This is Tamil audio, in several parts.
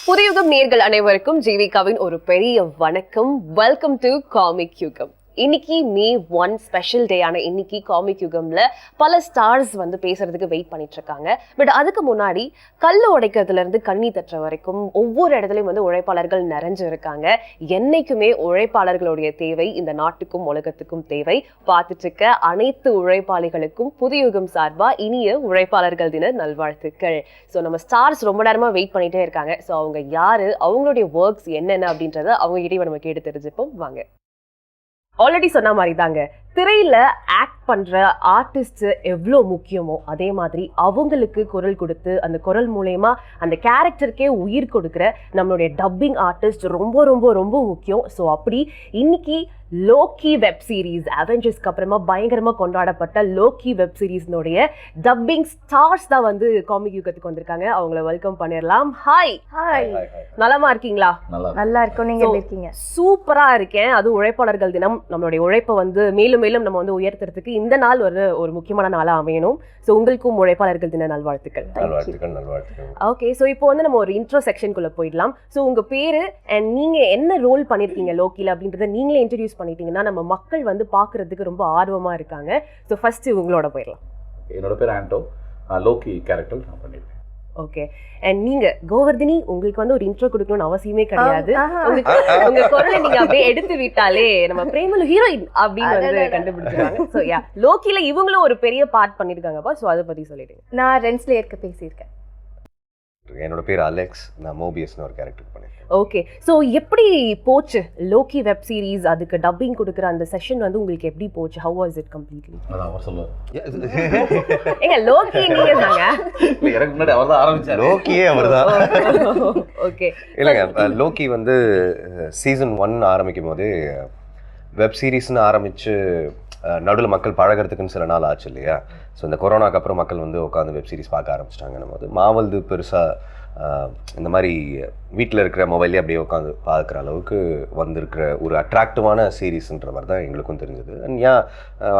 புதியுகம் நேயர்கள் அனைவருக்கும் ஜீவிகாவின் ஒரு பெரிய வணக்கம். வெல்கம் டு காமிக் யுகம். இன்னைக்கு மே 1 ஸ்பெஷல் டே ஆன இன்னைக்கு காமிக் யுகம்ல பல ஸ்டார்ஸ் வந்து பேசுறதுக்கு வெயிட் பண்ணிட்டு இருக்காங்க. பட் அதுக்கு முன்னாடி கல்லு உடைக்கிறதுல இருந்து கண்ணி தட்டுற வரைக்கும் ஒவ்வொரு இடத்துலயும் வந்து உழைப்பாளர்கள் நிறைஞ்சு இருக்காங்க. என்னைக்குமே உழைப்பாளர்களுடைய தேவை இந்த நாட்டுக்கும் உலகத்துக்கும் தேவை. பார்த்துட்டு இருக்க அனைத்து உழைப்பாளிகளுக்கும் புதியுகம் சார்பா இனிய உழைப்பாளர்கள் தின நல்வாழ்த்துக்கள். ஸோ நம்ம ஸ்டார்ஸ் ரொம்ப நேரமா வெயிட் பண்ணிட்டே இருக்காங்க. ஸோ அவங்க யாரு, அவங்களுடைய ஒர்க்ஸ் என்னென்ன அப்படின்றத அவங்க கிட்டே நம்ம கேட்டு தெரிஞ்சுப்போம் வாங்க. ஆல்ரெடி சொன்ன மாதிரி தாங்க, திரையில ஆக்ட் பண்ற ஆர்டிஸ்ட் எவ்வளோ முக்கியமோ அதே மாதிரி அவங்களுக்கு குரல் கொடுத்து அந்த குரல் மூலயமா அந்த கேரக்டருக்கே உயிர் கொடுக்குற நம்மளுடைய டப்பிங் ஆர்டிஸ்ட் ரொம்ப ரொம்ப ரொம்ப முக்கியம். ஸோ அப்படி இன்னைக்கு லோக்கி வெப் சீரிஸ், அவெஞ்சர்ஸ்க்கு அப்புறமா பயங்கரமா கொண்டாடப்பட்ட லோக்கி வெப் சீரிஸ்னுடைய டப்பிங் ஸ்டார்ஸ் தான் வந்து காமிக் யுகத்துக்கு வந்திருக்காங்க. அவங்கள வெல்கம் பண்ணிடலாம். ஹாய். ஹாய், நலமா இருக்கீங்களா? நல்லா இருக்கும். நீங்க எப்படி இருக்கீங்க? சூப்பரா இருக்கேன். அது உழைப்பாளர்கள் தினம். நம்மளுடைய உழைப்பை வந்து மேலும் மேலும் நம்ம வந்து உயர்த்துறதுக்கு இந்த நாள் ஒரு முக்கியமான நாளா அமையணும். ஸோ உங்களுக்கும் உழைப்பாளர்கள் தின நல்வாழ்த்துக்கள். ஓகே, ஸோ இப்போ வந்து நம்ம ஒரு இன்ட்ரோ செக்ஷனுக்குள்ள போயிடலாம். ஸோ உங்க பேரு அண்ட் நீங்க என்ன ரோல் பண்ணிருக்கீங்க லோக்கில அப்படின்றத நீங்களே இன்ட்ரடியூஸ் பண்ணிட்டீங்கன்னா நம்ம மக்கள் வந்து பாக்குறதுக்கு ரொம்ப ஆர்வமா இருக்காங்க. ஸோ ஃபர்ஸ்ட் உங்களோட போயிடலாம். என்னோட பேர் ஆண்டோ, லோக்கி கேரக்டர் நான் பண்ணிருக்கேன். ஓகே, அண்ட் நீங்க கோவர்தினி, உங்களுக்கு வந்து ஒரு இன்ட்ரோ கொடுக்கணும்னு அவசியமே கிடையாது. உங்க குரலை நீங்க அப்படியே எடுத்து விட்டாலே நம்ம பிரேமலு ஹீரோயின் அப்படின்னு வந்து கண்டுபிடிச்சிருக்காங்க. ஸோ யா, லோக்கில இவங்களும் ஒரு பெரிய பார்ட் பண்ணிருக்காங்கப்பா. ஸோ அதை பத்தி சொல்லிடுங்க. நான் ரென்ஸ்லேயருக்கு பேசியிருக்கேன். என்னோட பேர் அலெக்ஸ், நான் மோபியஸ்னு ஒரு கேரக்டர் பண்ணிருக்கேன். ஓகே, ஸோ எப்படி போச்சு லோக்கி வெப் சீரிஸ், அதுக்கு டப்பிங் கொடுக்குற அந்த செஷன் வந்து உங்களுக்கு எப்படி போச்சு? How was it completely? அவர் சொல்லுவார். ஏங்க லோக்கி நீங்க தாங்க. எனக்கு முன்னாடி அவர் தான் ஆரம்பிச்சார். லோக்கியே அவர் தான். ஓகே, இல்லைங்க, லோக்கி வந்து சீசன் 1 ஆரம்பிக்கும் போது வெப் சீரிஸ்ன்னு ஆரம்பிச்சு நடுவில் மக்கள் பழகிறதுக்குன்னு சில நாள் ஆச்சு இல்லையா? ஸோ இந்த கொரோனாக்கு அப்புறம் மக்கள் வந்து உட்காந்து வெப் சீரிஸ் பார்க்க ஆரம்பிச்சிட்டாங்கன்னும் போது மாவல்து பெருசாக இந்த மாதிரி வீட்டில் இருக்கிற மொபைல்லே அப்படியே உட்காந்து பார்க்குற அளவுக்கு வந்திருக்கிற ஒரு அட்ராக்டிவான சீரீஸ்ன்ற மாதிரி தான் எங்களுக்கும் தெரிஞ்சது. அண்ட் ஏன்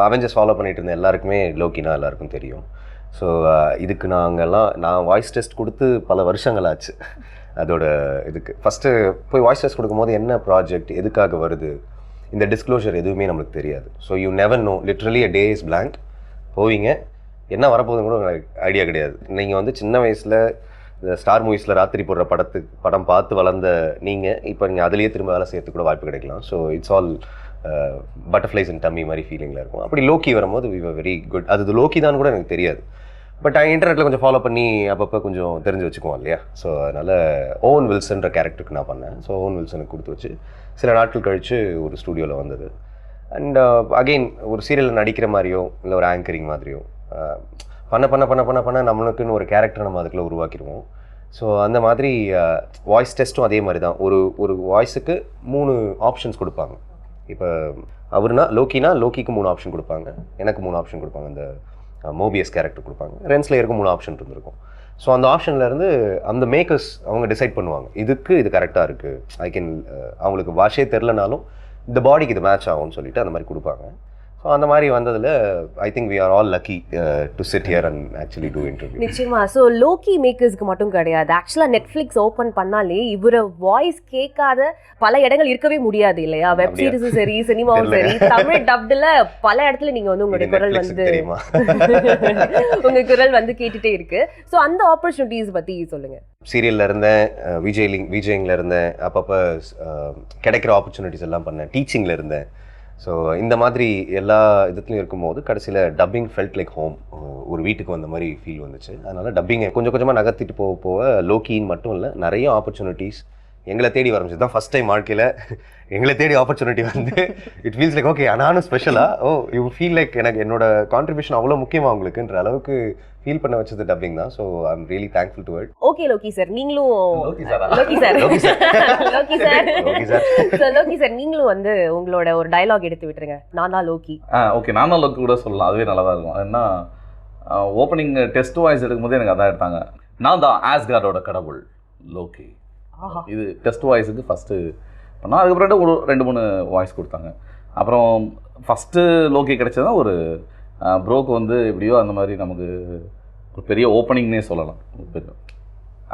அவெஞ்சர்ஸ் ஃபாலோ பண்ணிட்டு இருந்த எல்லாருக்குமே லோக்கினா எல்லாருக்கும் தெரியும். ஸோ இதுக்கு நான் வாய்ஸ் டெஸ்ட் கொடுத்து பல வருஷங்கள் ஆச்சு. அதோட இதுக்கு ஃபஸ்ட்டு போய் வாய்ஸ் டெஸ்ட் கொடுக்கும்போது என்ன ப்ராஜெக்ட், எதுக்காக வருது, இந்த டிஸ்க்ளோஷர் எதுவுமே நம்மளுக்கு தெரியாது. So you never know, literally a day is blank. போவீங்க, என்ன வரப்போகுதுன்னு கூட உங்களுக்கு ஐடியா கிடையாது. நீங்கள் வந்து சின்ன வயசில் இந்த ஸ்டார் மூவிஸில் ராத்திரி போடுற படம் பார்த்து வளர்ந்த நீங்கள் இப்போ நீங்கள் அதுலேயே திரும்ப வேலை செய்யறதுக்கு கூட வாய்ப்பு கிடைக்கலாம். So it's all butterflies and dummy மாதிரி ஃபீலிங்கில் இருக்கும். அப்படி லோக்கி வரும்போது வி வர் வெரி குட். அது லோக்கி தான் கூட எனக்கு தெரியாது. பட் இன்டர்நெட்டில் கொஞ்சம் ஃபாலோ பண்ணி அப்பப்போ கொஞ்சம் தெரிஞ்சு வச்சுக்குவோம் இல்லையா? ஸோ அதனால் ஓவன் வில்சன்ற கேரக்டருக்கு நான் பண்ணேன். ஸோ ஓவன் வில்சனுக்கு கொடுத்து வச்சு சில நாட்கள் கழித்து ஒரு ஸ்டூடியோவில் வந்தது. அண்ட் அகெயின் ஒரு சீரியலில் நடிக்கிற மாதிரியோ இல்லை ஒரு ஆங்கரிங் மாதிரியோ பண்ண பண்ண பண்ண பண்ண பண்ண நம்மளுக்குன்னு ஒரு கேரக்டரை நம்ம அதுக்குள்ளே உருவாக்கிடுவோம். ஸோ அந்த மாதிரி வாய்ஸ் டெஸ்ட்டும் அதே மாதிரி தான். ஒரு வாய்ஸுக்கு 3 ஆப்ஷன்ஸ் கொடுப்பாங்க. இப்போ அவருனா லோக்கிக்கு 3 ஆப்ஷன் கொடுப்பாங்க, எனக்கு 3 ஆப்ஷன் கொடுப்பாங்க, அந்த மோபியஸ் கேரக்டர் கொடுப்பாங்க, ரென்ஸ்லேயருக்கு 3 ஆப்ஷன் இருந்திருக்கும். ஸோ அந்த ஆப்ஷன்லேருந்து அந்த மேக்கர்ஸ் அவங்க டிசைட் பண்ணுவாங்க, இது கரெக்டாக இருக்குது, அவங்களுக்கு வாஷே தெரிலனாலும் இந்த பாடிக்கு இது மேட்ச் ஆகும்னு சொல்லிட்டு அந்த மாதிரி கொடுப்பாங்க. ஸோ அந்த மாதிரி வந்ததில் I think we are all lucky to sit here and actually do interview. நிச்சயமா. ஸோ லோக்கி மேக்கர்ஸ்க்கு மட்டும் கிடையாது, ஆக்சுவலாக நெட்ஃப்ளிக்ஸ் ஓப்பன் பண்ணாலே இவரை வாய்ஸ் கேட்காத பல இடங்கள் இருக்கவே முடியாது இல்லையா? வெப் சீரிஸும் சரி, சினிமாவும் சரி, தமிழ் டப்டில் பல இடத்துல நீங்கள் வந்து உங்களுடைய குரல் வந்து உங்கள் குரல் வந்து கேட்டுகிட்டே இருக்கு. ஸோ அந்த ஆப்பர்ச்சுனிட்டிஸ் பற்றி சொல்லுங்கள். சீரியலில் இருந்தேன், விஜயிங்கில் இருந்தேன், அப்பப்போ கிடைக்கிற ஆப்பர்ச்சுனிட்டிஸ் எல்லாம் பண்ணேன், டீச்சிங்கில் இருந்தேன். ஸோ இந்த மாதிரி எல்லா இதுலையும் இருக்கும்போது கடைசியில் டப்பிங் ஃபெல்ட் லைக் ஹோம், ஒரு வீட்டுக்கு வந்த மாதிரி ஃபீல் வந்துச்சு. அதனால் டப்பிங்கை கொஞ்சம் கொஞ்சமாக நகர்த்திட்டு போக லோக்கின்னு மட்டும் இல்லை, நிறைய ஆப்பர்ச்சுனிட்டிஸ் எங்களை தேடி ஆரம்பிச்சது தான் ஃபஸ்ட் டைம் வாழ்க்கையில். எங்களை தேடி ஆப்பர்ச்சுனிட்டி வந்து இட் ஃபீல்ஸ் லைக் ஓகே நானும் ஸ்பெஷலாக யூ ஃபீல் லைக் எனக்கு என்னோட கான்ட்ரிபியூஷன் அவ்வளோ முக்கியமாக அவங்களுக்குன்ற அளவுக்கு ஃபீல் பண்ண வச்சது டப்பிங் தான். So I am really thankful to it. Okay Loki sir, நீங்களும் நீங்களும் வந்து உங்களோட ஒரு டயலாக் எடுத்து விட்டுருங்க. நான் தான் லோக்கி. ஓகே, நான் தான் லோக்கி கூட சொல்லலாம், அதுவே நல்லா தான் இருக்கும். ஏன்னா ஓப்பனிங் டெஸ்ட் வாய்ஸ் எடுக்கும்போது எனக்கு அதான் எடுத்தாங்க, நான் தான் ஆஸ்கார்டோட கடவுள் லோக்கி. இது டெஸ்ட் வாய்ஸுக்கு ஃபஸ்ட்டு பண்ணால், அதுக்கப்புறம் ஒரு 2-3 வாய்ஸ் கொடுத்தாங்க. அப்புறம் ஃபஸ்ட்டு லோக்கி கிடைச்சதான் ஒரு ப்ரோக்கு வந்து எப்படியோ அந்த மாதிரி நமக்கு ஒரு பெரிய ஓப்பனிங்னே சொல்லலாம். பெரிய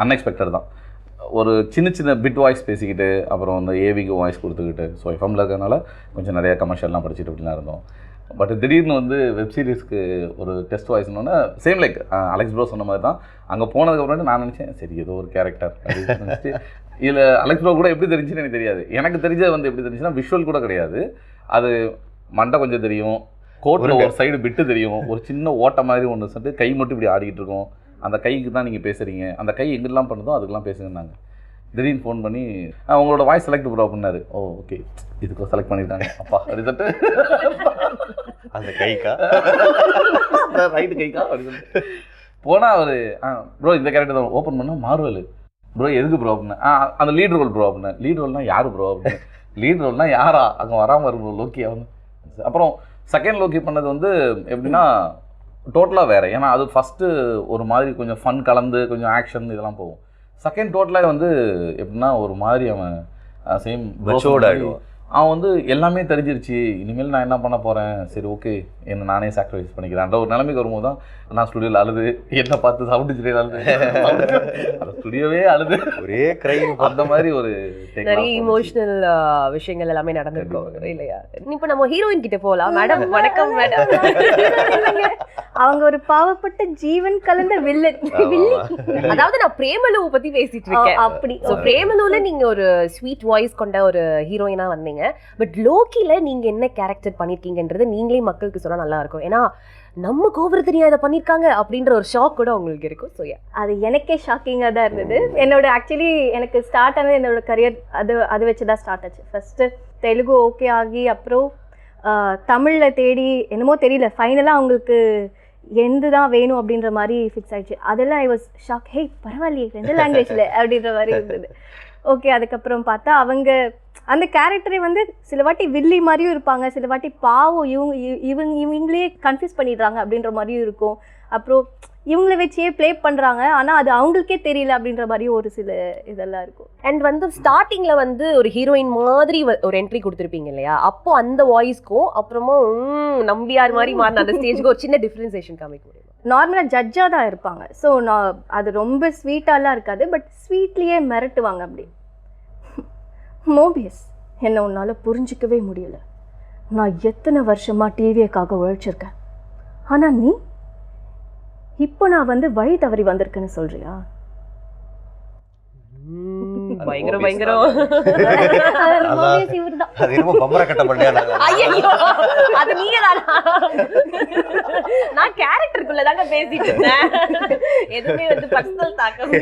அன்எக்ஸ்பெக்டட் தான். ஒரு சின்ன சின்ன பிட் வாய்ஸ் பேசிக்கிட்டு அப்புறம் வந்து ஏவிக்கு வாய்ஸ் கொடுத்துக்கிட்டு ஸோ எஃப்எம்மில் இருக்கிறதுனால கொஞ்சம் நிறையா கமர்ஷியல்லாம் படிச்சுட்டு அப்படிலாம் இருந்தோம். பட் திடீர்னு வந்து வெப் சீரிஸ்க்கு ஒரு டெஸ்ட் வாய்ஸ்னோன்னா சேம் லைக் அலெக்ஸ் ப்ரோ சொன்ன மாதிரி தான். அங்கே போனதுக்கப்புறம் நான் நினச்சேன் சரி ஏதோ ஒரு கேரக்டர் அப்படின்னு நினச்சிட்டு இதில் அலெக்ஸ் ப்ரோ கூட எப்படி தெரிஞ்சுன்னு எனக்கு தெரியாது. எனக்கு தெரிஞ்சது வந்து எப்படி தெரிஞ்சுன்னா விஷுவல் கூட கிடையாது. அது மண்டை கொஞ்சம் தெரியும், கோட்டில் ஒரு சைடு பிட்டு தெரியும், ஒரு சின்ன ஓட்ட மாதிரி ஒன்று சொல்லிட்டு கை மட்டும் இப்படி ஆடிக்கிட்டு இருக்கோம். அந்த கைக்கு தான் நீங்கள் பேசுகிறீங்க, அந்த கை எங்கெல்லாம் பண்ணுதோ அதுக்கெல்லாம் பேசுங்கன்னாங்க. திடீர்னு ஃபோன் பண்ணி உங்களோட வாய்ஸ் செலக்ட் ப்ரோ அப்படின்னாரு. ஓ ஓகே இதுக்கு செலக்ட் பண்ணிட்டாங்க அப்பா அப்படி சொல்லிட்டு அந்த கைக்கா ரைட்டு கைக்கா அப்படி சொல்லிட்டு போனால் அவர் ப்ரோ இந்த கேரக்டர் தான் ஓப்பன் பண்ணால் மார்வல் ப்ரோ எதுக்கு ப்ரோ அப்படின்னா அந்த லீட் ரோல் ப்ரோ அப்படின்னா லீட் ரோல்னா யார் ப்ரோ அப்படின்னு லீட் ரோல்னா யாரா அங்கே வராமல் இருக்கும் லோக்கி வந்து. அப்புறம் செகண்ட் லோக்கி பண்ணது வந்து எப்படின்னா டோட்டலாக வேறு. ஏன்னா அது ஃபஸ்ட்டு ஒரு மாதிரி கொஞ்சம் ஃபன் கலந்து கொஞ்சம் ஆக்ஷன் இதெல்லாம் போகும். செகண்ட் டோட்டலாக வந்து எப்படின்னா ஒரு மாதிரி அவன் சேம் மெச்சூர்ட் ஆகிடுவான். அவன் வந்து எல்லாமே தெரிஞ்சிருச்சு, இனிமேல் நான் என்ன பண்ண போகிறேன், சரி ஓகே என்ன நானே சாக்ரிஃபைஸ் பண்ணிக்கிறேன் ஒரு நிலைமைக்கு வரும்போது தான் நான் ஸ்டுடியோவில் அழுது என்ன பார்த்து சவுண்ட் இன்ஜினியர் அழுது அந்த ஸ்டுடியோவே அழுது ஒரே கிரைம் அந்த மாதிரி ஒரு நிறைய இமோஷனல் விஷயங்கள் எல்லாமே நடந்திருக்கும் இல்லையா? இப்போ நம்ம ஹீரோயின் கிட்ட போகலாம். மேடம் வணக்கம். மேடம் அவங்க ஒரு பாவப்பட்ட ஜீவன் கலந்த வில்லன். அதாவது நான் பிரேமலு பத்தி பேசிட்டு இருக்கேன். அப்படி சோ பிரேமலுல நீங்க ஒரு ஸ்வீட் வாய்ஸ் கொண்ட ஒரு ஹீரோயினா வந்தீங்க. பட் லோக்கில நீங்க என்ன கேரக்டர் பண்ணிருக்கீங்கன்றது நீங்களே மக்களுக்கு சொன்னா நல்லா இருக்கும். ஏன்னா நம்ம கோபுரத்தனியா இதை பண்ணிருக்காங்க அப்படின்ற ஒரு ஷாக் கூட உங்களுக்கு இருக்கும். ஸோ அது எனக்கே ஷாக்கிங்காக தான் இருந்தது. என்னோட ஆக்சுவலி எனக்கு ஸ்டார்ட் ஆனது என்னோட கரியர் அது வச்சு தான் ஸ்டார்ட் ஆச்சு. ஃபஸ்ட்டு தெலுங்கு ஓகே ஆகி அப்புறம் தமிழில் தேடி என்னமோ தெரியல ஃபைனலாக அவங்களுக்கு எந்த தான் வேணும் அப்படின்ற மாதிரி ஃபிக்ஸ் ஆயிடுச்சு. அதெல்லாம் ஐ வாஸ் ஷாக். ஹே பரவாயில்லையே 2 லாங்குவேஜில் அப்படின்ற மாதிரி இருந்தது. ஓகே அதுக்கப்புறம் பார்த்தா அவங்க அந்த கேரக்டரை வந்து சில வாட்டி வில்லி மாதிரியும் இருப்பாங்க, சில வாட்டி பாவம் இவங்களே கன்ஃபியூஸ் பண்ணிடுறாங்க அப்படின்ற மாதிரியும் இருக்கும். அப்புறம் இவங்களை வச்சே ப்ளே பண்ணுறாங்க ஆனால் அது அவங்களுக்கே தெரியல அப்படின்ற மாதிரியும் ஒரு சில இதெல்லாம் இருக்கும். அண்ட் வந்து ஸ்டார்டிங்ல வந்து ஒரு ஹீரோயின் மாதிரி ஒரு என்ட்ரி கொடுத்துருப்பீங்க இல்லையா? அப்போ அந்த வாய்ஸ்க்கும் அப்புறமா நம்பியார் மாதிரி மாறின அந்த ஸ்டேஜ்க்கு ஒரு சின்ன டிஃப்ரென்சேஷன் காமிக்க முடியும். நார்மலாக ஜட்ஜாக தான் இருப்பாங்க. ஸோ நான் அது ரொம்ப ஸ்வீட்டாலாம் இருக்காது, பட் ஸ்வீட்லேயே மிரட்டுவாங்க. அப்படி மோபியஸ் என்னை உன்னால் புரிஞ்சிக்கவே முடியல. நான் எத்தனை வருஷமாக டிவிக்காக உழைச்சிருக்கேன், ஆனால் நீ இப்போ நான் வந்து வழி தவறி வந்திருக்கேன்னு சொல்றியா? பயங்கரம் பயங்கரம். அது நீங்க நான் கேரக்டருக்குள்ளதாங்க பேசிட்டு இருந்தேன். எதுவுமே வந்து பர்சனல் தாக்கம்.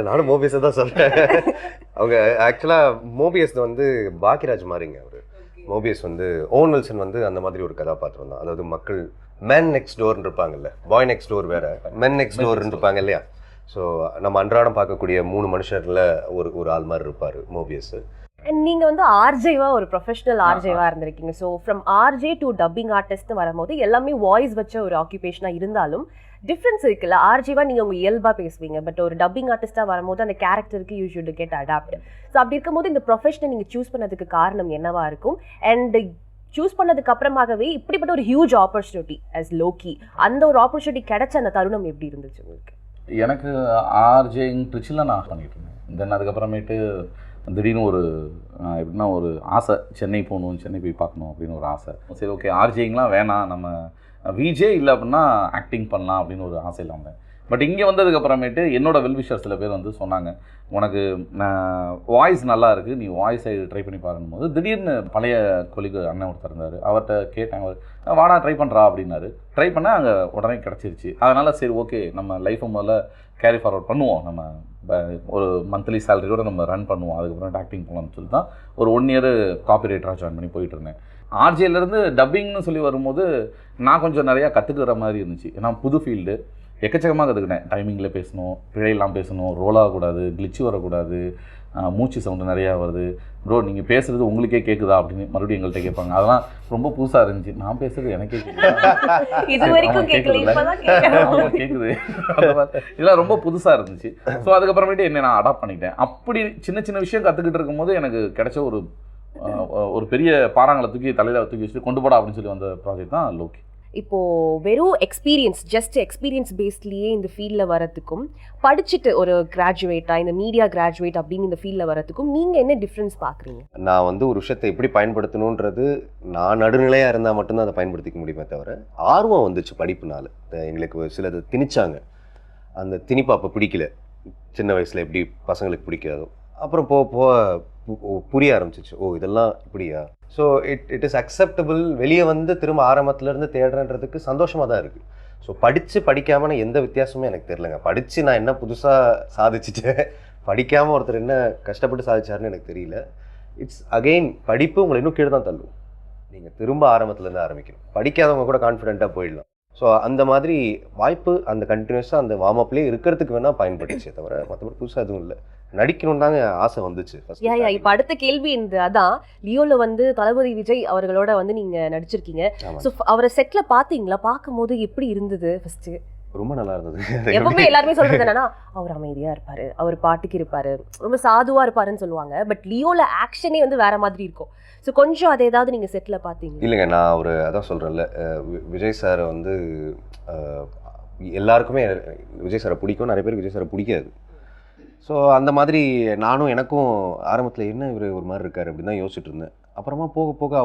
நானும் மோபியஸை தான் சொல்றேன். அவங்க ஆக்சுவலா மோபியஸ் வந்து பாக்கியராஜ் மாதிரிங்க. அவரு மோபியஸ் வந்து ஓவன் வில்சன் வந்து அந்த மாதிரி ஒரு கதாபாத்திரம் தான். அதாவது மக்கள் மென் நெக்ஸ்ட் டோர்னு இருப்பாங்கல்ல, பாய் நெக்ஸ்ட் டோர் வேற, மென் நெக்ஸ்ட் டோர்னு இருப்பாங்க இல்லையா? ஸோ நம்ம அன்றாடம் பார்க்கக்கூடிய 3 மனுஷர்ல ஒரு ஆள் மாதிரி இருப்பாரு மோபியஸ். நீங்க வந்து ஆர்ஜேவா ஒரு ப்ரொஃபஷனல் ஆர்ஜேவா இருந்திருக்கீங்க. So from RJ to dubbing artist வரும்போது எல்லாமே வாய்ஸ் வச்ச ஒரு ஆக்குபேஷனா இருந்தாலும் டிஃப்ரென்ஸ் இருக்குல்ல. ஆர்ஜேவா நீங்க உங்க இயல்பா பேசுவீங்க, பட் ஒரு டப்பிங் ஆர்டிஸ்டா வரும்போது அந்த கேரக்டருக்கு you should get adapt. So அப்படி இருக்கும்போது இந்த ப்ரொஃபஷனை நீங்க சூஸ் பண்ணதுக்கு காரணம் என்னவா இருக்கும்? அண்ட் சூஸ் பண்ணதுக்கு அப்புறமாகவே இப்படிப்பட்ட ஒரு ஹியூஜ் ஆப்பர்ச்சுனிட்டி அஸ் லோக்கி, அந்த ஒரு ஆப்பர்ச்சுனிட்டி கிடைச்ச அந்த தருணம் எப்படி இருந்துச்சு உங்களுக்கு? எனக்கு ஆர்ஜேங் ட்ரிச்சில் நான் பண்ணிட்டு இருந்தேன். தென் அதுக்கப்புறமேட்டு திடீர்னு ஒரு எப்படின்னா ஒரு ஆசை, சென்னை போகணும், சென்னை போய் பார்க்கணும் அப்படின்னு ஒரு ஆசை. சரி ஓகே ஆர்ஜேங்கெலாம் வேணாம், நம்ம விஜே இல்லை அப்படின்னா ஆக்டிங் பண்ணலாம் அப்படின்னு ஒரு ஆசையில் வந்தேன். பட் இங்கே வந்ததுக்கப்புறமேட்டு என்னோட வெல்விஷர் சில பேர் வந்து சொன்னாங்க, உனக்கு வாய்ஸ் நல்லா இருக்குது, நீ வாய்ஸை ட்ரை பண்ணி பாருங்கும்போது திடீர்னு பழைய கொலிக்கு அண்ணன் ஒருத்தர் இருந்தார், அவர்கிட்ட கேட்டாங்க, வாடா ட்ரை பண்ணுறா அப்படின்னாரு. ட்ரை பண்ண அங்கே உடனே கிடச்சிருச்சு. அதனால் சரி ஓகே நம்ம லைஃப்பை முதல்ல கேரி ஃபார்வர்ட் பண்ணுவோம், நம்ம ஒரு மந்த்லி சேலரியோட நம்ம ரன் பண்ணுவோம், அதுக்கப்புறம் ஆக்டிங் போகலாம்னு சொல்லி தான் ஒரு 1 இயர் காப்பி ரைட்டராக ஜாயின் பண்ணி போயிட்டு இருந்தேன். ஆர்ஜேலேருந்து டப்பிங்னு சொல்லி வரும்போது நான் கொஞ்சம் நிறையா கற்றுக்கிற மாதிரி இருந்துச்சு. ஏன்னா புது ஃபீல்டு, எக்கச்சக்கமாக கற்றுக்கிட்டேன். டைமிங்கில் பேசணும், பிழையெல்லாம் பேசணும், ரோல் ஆகக்கூடாது, கிளிச்சு வரக்கூடாது, மூச்சு சவுண்டு நிறையா வருது, ப்ரோ நீங்கள் பேசுகிறது உங்களுக்கே கேட்குதா அப்படின்னு மறுபடியும் எங்கள்கிட்ட கேட்பாங்க. அதெல்லாம் ரொம்ப புதுசாக இருந்துச்சு. நான் பேசுகிறது எனக்கே கேட்குது, இதெல்லாம் ரொம்ப புதுசாக இருந்துச்சு. ஸோ அதுக்கப்புறமேட்டு என்ன நான் அடாப்ட் பண்ணிட்டேன். அப்படி சின்ன சின்ன விஷயம் கற்றுக்கிட்டு இருக்கும்போது எனக்கு கிடைச்ச ஒரு பெரிய பாறாங்களை தூக்கி தலையில் தூக்கி வச்சுட்டு கொண்டு போடா அப்படின்னு சொல்லி வந்த ப்ராஜெக்ட் தான் லோக்கி. இப்போ வெறும் ஜஸ்ட் எக்ஸ்பீரியன்ஸ் பேஸ்ட்லேயே இந்த ஃபீல்டில் வரதுக்கும் படிச்சுட்டு ஒரு கிராஜுவேட்டா இந்த மீடியா கிராஜுவேட் அப்படின்னு இந்த ஃபீல்டில் வரதுக்கும் நீங்கள் என்ன டிஃப்ரென்ஸ் பார்க்குறீங்க? நான் வந்து ஒரு விஷயத்தை எப்படி பயன்படுத்தணுன்றது நான் நடுநிலையாக இருந்தால் மட்டும்தான் அதை பயன்படுத்திக்க முடியுமே தவிர, ஆர்வம் வந்துச்சு படிப்புனால. எங்களுக்கு சிலது திணிச்சாங்க, அந்த திணிப்பு அப்போ பிடிக்கல. சின்ன வயசில் எப்படி பசங்களுக்கு பிடிக்காதோ, அப்புறம் புரிய ஆரம்பிச்சிச்சு. ஓ இதெல்லாம் இப்படியா. So it is acceptable. வெளியே வந்து திரும்ப ஆரம்பத்துலேருந்து தேடுறன்றதுக்கு சந்தோஷமாக தான் இருக்குது. ஸோ படிக்காமல் நான் எந்த வித்தியாசமும் எனக்கு தெரிலங்க. படித்து நான் என்ன புதுசாக சாதிச்சுட்டேன், படிக்காமல் ஒருத்தர் என்ன கஷ்டப்பட்டு சாதிச்சாருன்னு எனக்கு தெரியல. இட்ஸ் அகெயின் படிப்பு உங்களை இன்னும் கீழே தான் தள்ளும். நீங்கள் திரும்ப ஆரம்பத்துலேருந்து ஆரம்பிக்கணும். படிக்காதவங்க கூட கான்ஃபிடென்ட்டாக போயிடலாம். ஸோ அந்த மாதிரி வாய்ப்பு அந்த கண்டினியூஸாக அந்த வார்ம் அப்லேயே இருக்கிறதுக்கு வேணால் பயன்படுச்சே தவிர மற்றபடி புதுசாக எதுவும் இல்லை. நடிக்கணும் தாங்க ஆசை வந்துச்சு. இப்போ அடுத்த கேள்வி அதான், லியோல வந்து தளபதி விஜய் அவர்களோட வந்து நீங்க நடிச்சிருக்கீங்க. ஸோ அவரை செட்ல பாத்தீங்களா? பார்க்கும்போது எப்படி இருந்தது? ஃபர்ஸ்ட் ரொம்ப நல்லா இருந்தது. எப்பவுமே எல்லாருமே சொல்றது என்னன்னா, அவர் அமைதியா இருப்பாரு, அவர் பாட்டுக்கு இருப்பாரு, ரொம்ப சாதுவா இருப்பாருன்னு சொல்லுவாங்க. பட் லியோல ஆக்ஷனே வந்து வேற மாதிரி இருக்கும். ஸோ கொஞ்சம் அதை ஏதாவது நீங்கள் செட்டில் பார்த்தீங்க? இல்லைங்க, நான் அதான் சொல்கிறேன்ல, விஜய் சாரை வந்து எல்லாருக்குமே விஜய் சாரை பிடிக்கும், நிறைய பேருக்கு விஜய் சாரை பிடிக்காது. ஸோ அந்த மாதிரி எனக்கும் ஆரம்பத்தில் என்ன இவர் ஒரு மாதிரி இருக்கார் அப்படின்னு தான் யோசிச்சுட்டு இருந்தேன். அப்புறமா போக போக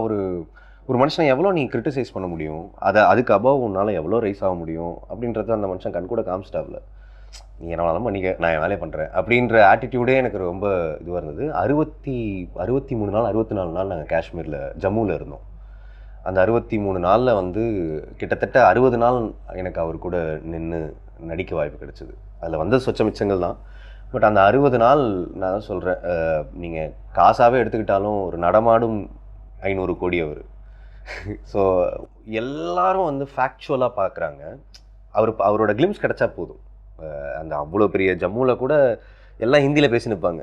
ஒரு மனுஷனை எவ்வளோ நீ கிரிட்டிசைஸ் பண்ண முடியும், அதுக்கு அபவ் உன்னால் எவ்வளோ ரைஸ் ஆக முடியும் அப்படின்றத அந்த மனுஷன் கண் கூட காமிச்சிட்டாப்ல. நீ என்ன பண்ணிக்க, நான் என் வேலையை பண்ணுறேன் அப்படின்ற ஆட்டிடியூடே எனக்கு ரொம்ப இதுவாக இருந்தது. 63 நாள் 64 நாள் நாங்கள் காஷ்மீரில் ஜம்முவில் இருந்தோம். அந்த 63 நாளில் வந்து கிட்டத்தட்ட 60 நாள் எனக்கு அவர் கூட நின்று நடிக்க வாய்ப்பு கிடைச்சிது. அதில் வந்து சொச்ச மிச்சங்கள் தான். பட் அந்த 60 நாள் நான் தான் சொல்கிறேன், நீங்கள் காசாகவே எடுத்துக்கிட்டாலும் ஒரு நடமாடும் 500 கோடி அவர். ஸோ எல்லாரும் வந்து ஃபேக்சுவலாக பார்க்குறாங்க. அவரோட கிளிம்ஸ் கிடச்சா போதும். அந்த அவ்வளோ பெரிய ஜம்முவில் கூட எல்லாம் ஹிந்தியில் பேசி நிற்பாங்க.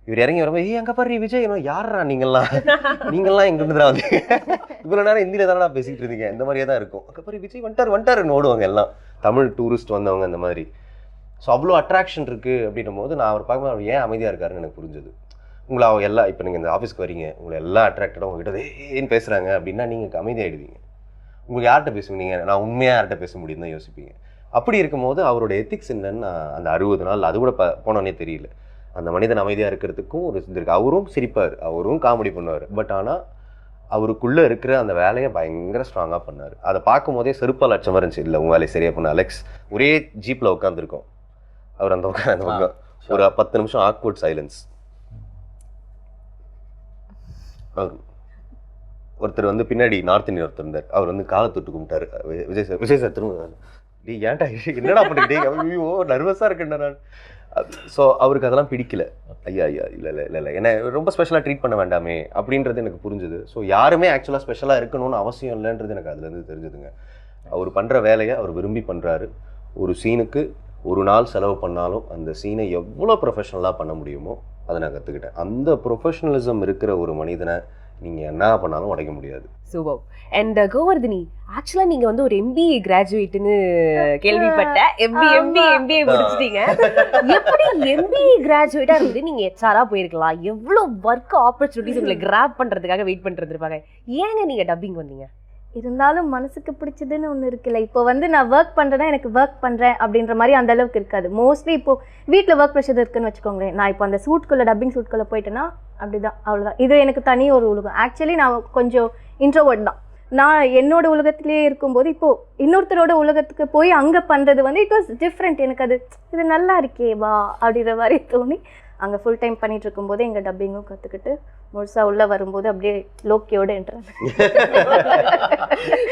இவர் இறங்கி வரும்போது, அங்கே பாரு விஜய், யாரா நீங்கள்லாம் எங்கிருந்து தான் வந்து இவ்வளோ நேரம் ஹிந்தியில் தானே பேசிகிட்டு இருந்தீங்க, இந்த மாதிரியே தான் இருக்கும். அங்கே பாரு விஜய் வந்துட்டாருன்னு ஓடுவாங்க எல்லாம், தமிழ் டூரிஸ்ட் வந்தவங்க அந்த மாதிரி. ஸோ அவ்வளோ அட்ராக்ஷன் இருக்குது அப்படின்னும் போது நான் அவர் பார்க்கும்போது அவர் ஏன் அமைதியாக இருக்காருன்னு எனக்கு புரிஞ்சுது. உங்களை எல்லாம் இப்போ நீங்கள் இந்த ஆஃபீஸ்க்கு வரீங்க, உங்களை எல்லாம் அட்ராக்டடாக உங்ககிட்ட ஏன்னு பேசுகிறாங்க அப்படின்னா நீங்கள் அமைதியாகிடுவீங்க. உங்களுக்கு யார்கிட்ட பேசுவீங்க, நான் உண்மையாக யார்கிட்ட பேச முடியும்னு தான் யோசிப்பீங்க. அப்படி இருக்கும்போது அவரோட எத்திக்ஸ் என்னன்னு அந்த 60 நாள் அது கூட போனோன்னே தெரியல. அந்த மனிதன் அமைதியாக இருக்கிறதுக்கும் ஒரு இது இருக்குது. அவரும் சிரிப்பார், அவரும் காமெடி பண்ணுவார். பட் ஆனால் அவருக்குள்ளே இருக்கிற அந்த வேலையை பயங்கர ஸ்ட்ராங்காக பண்ணார். அதை பார்க்கும் போதே செருப்பால் அச்சமாக இருந்துச்சு. இல்லை உங்கள் வேலையை சரியாக பண்ண அலெக்ஸ். ஒரே ஜீப்பில் உட்காந்துருக்கோம், அவர் அந்த பக்கம் ஒரு 10 நிமிஷம் ஆக்வர்ட் சைலன்ஸ். அவர் ஒருத்தர் வந்து பின்னாடி நார்த் இந்தியன் ஒருத்தர் இருந்தார், அவர் வந்து காலை தொட்டு கும்பிட்டாரு. விஜய் சார் திரும்ப, நீ ஏன்டா என்னடா பண்ணிக்கிட்டே, ஐயோ நர்வஸாக இருக்கேன்டா நான். ஸோ அவருக்கு அதெல்லாம் பிடிக்கல. ஐயா இல்லை என்னை ரொம்ப ஸ்பெஷலாக ட்ரீட் பண்ண வேண்டாமே அப்படின்றது எனக்கு புரிஞ்சுது. ஸோ யாருமே ஆக்சுவலாக ஸ்பெஷலாக இருக்கணும்னு அவசியம் இல்லைன்றது எனக்கு அதுலேருந்து தெரிஞ்சுதுங்க. அவர் பண்ணுற வேலையை அவர் விரும்பி பண்ணுறாரு. ஒரு சீனுக்கு ஒரு நாள் செலவு பண்ணாலும் அந்த சீனை எவ்வளோ ப்ரொஃபஷனலாக பண்ண முடியுமோ அதை நான் கற்றுக்கிட்டேன். அந்த ப்ரொஃபஷனலிசம் இருக்கிற ஒரு மனிதனை நீங்கள் என்ன பண்ணாலும் உடைக்க முடியாது. சூப்பர். அண்ட் கோவர்தினி, ஆக்சுவலாக நீங்கள் வந்து ஒரு MBA கிராஜுவேட்னு கேள்விப்பட்டேன். MBA முடிச்சிட்டீங்க. எப்படி MBA கிராஜுவேட்டாக இருந்து நீங்கள் HRஆ போயிருக்கலாம்? எவ்வளோ ஒர்க் ஆப்பர்ச்சுனிட்டிஸ் உங்களை கிராப் பண்ணுறதுக்காக வெயிட் பண்ணுறது இருப்பாங்க. ஏங்க நீங்கள் டப்பிங் வந்தீங்க? இருந்தாலும் மனசுக்கு பிடிச்சதுன்னு ஒன்று இருக்குல்ல. இப்போ வந்து நான் ஒர்க் பண்ணுறேன்னா எனக்கு ஒர்க் பண்ணுறேன் அப்படின்ற மாதிரி அந்த அளவுக்கு இருக்காது. மோஸ்ட்லி இப்போ வீட்டில் ஒர்க் ப்ரெஷர் இருக்குன்னு வச்சுக்கோங்களேன். நான் இப்போ அந்த சூட்குள்ளே டப்பிங் சூட்குள்ளே போயிட்டேன்னா அப்படிதான், அவ்வளோதான். இது எனக்கு தனி ஒரு உலகம். ஆக்சுவலி நான் கொஞ்சம் இன்ட்ரோவர்ட் தான். நான் என்னோட உலகத்திலேயே இருக்கும்போது இப்போது இன்னொருத்தரோட உலகத்துக்கு போய் அங்கே பண்ணுறது வந்து இட் வாஸ் டிஃப்ரெண்ட். எனக்கு இது நல்லா இருக்கே வா அப்படின்ற மாதிரி தோணி அங்கே ஃபுல் டைம் பண்ணிட்டு இருக்கும்போது எங்கள் டப்பிங்கும் கற்றுக்கிட்டு முழுசாக உள்ளே வரும்போது அப்படியே லோக்கியோட என்ட்ராங்க.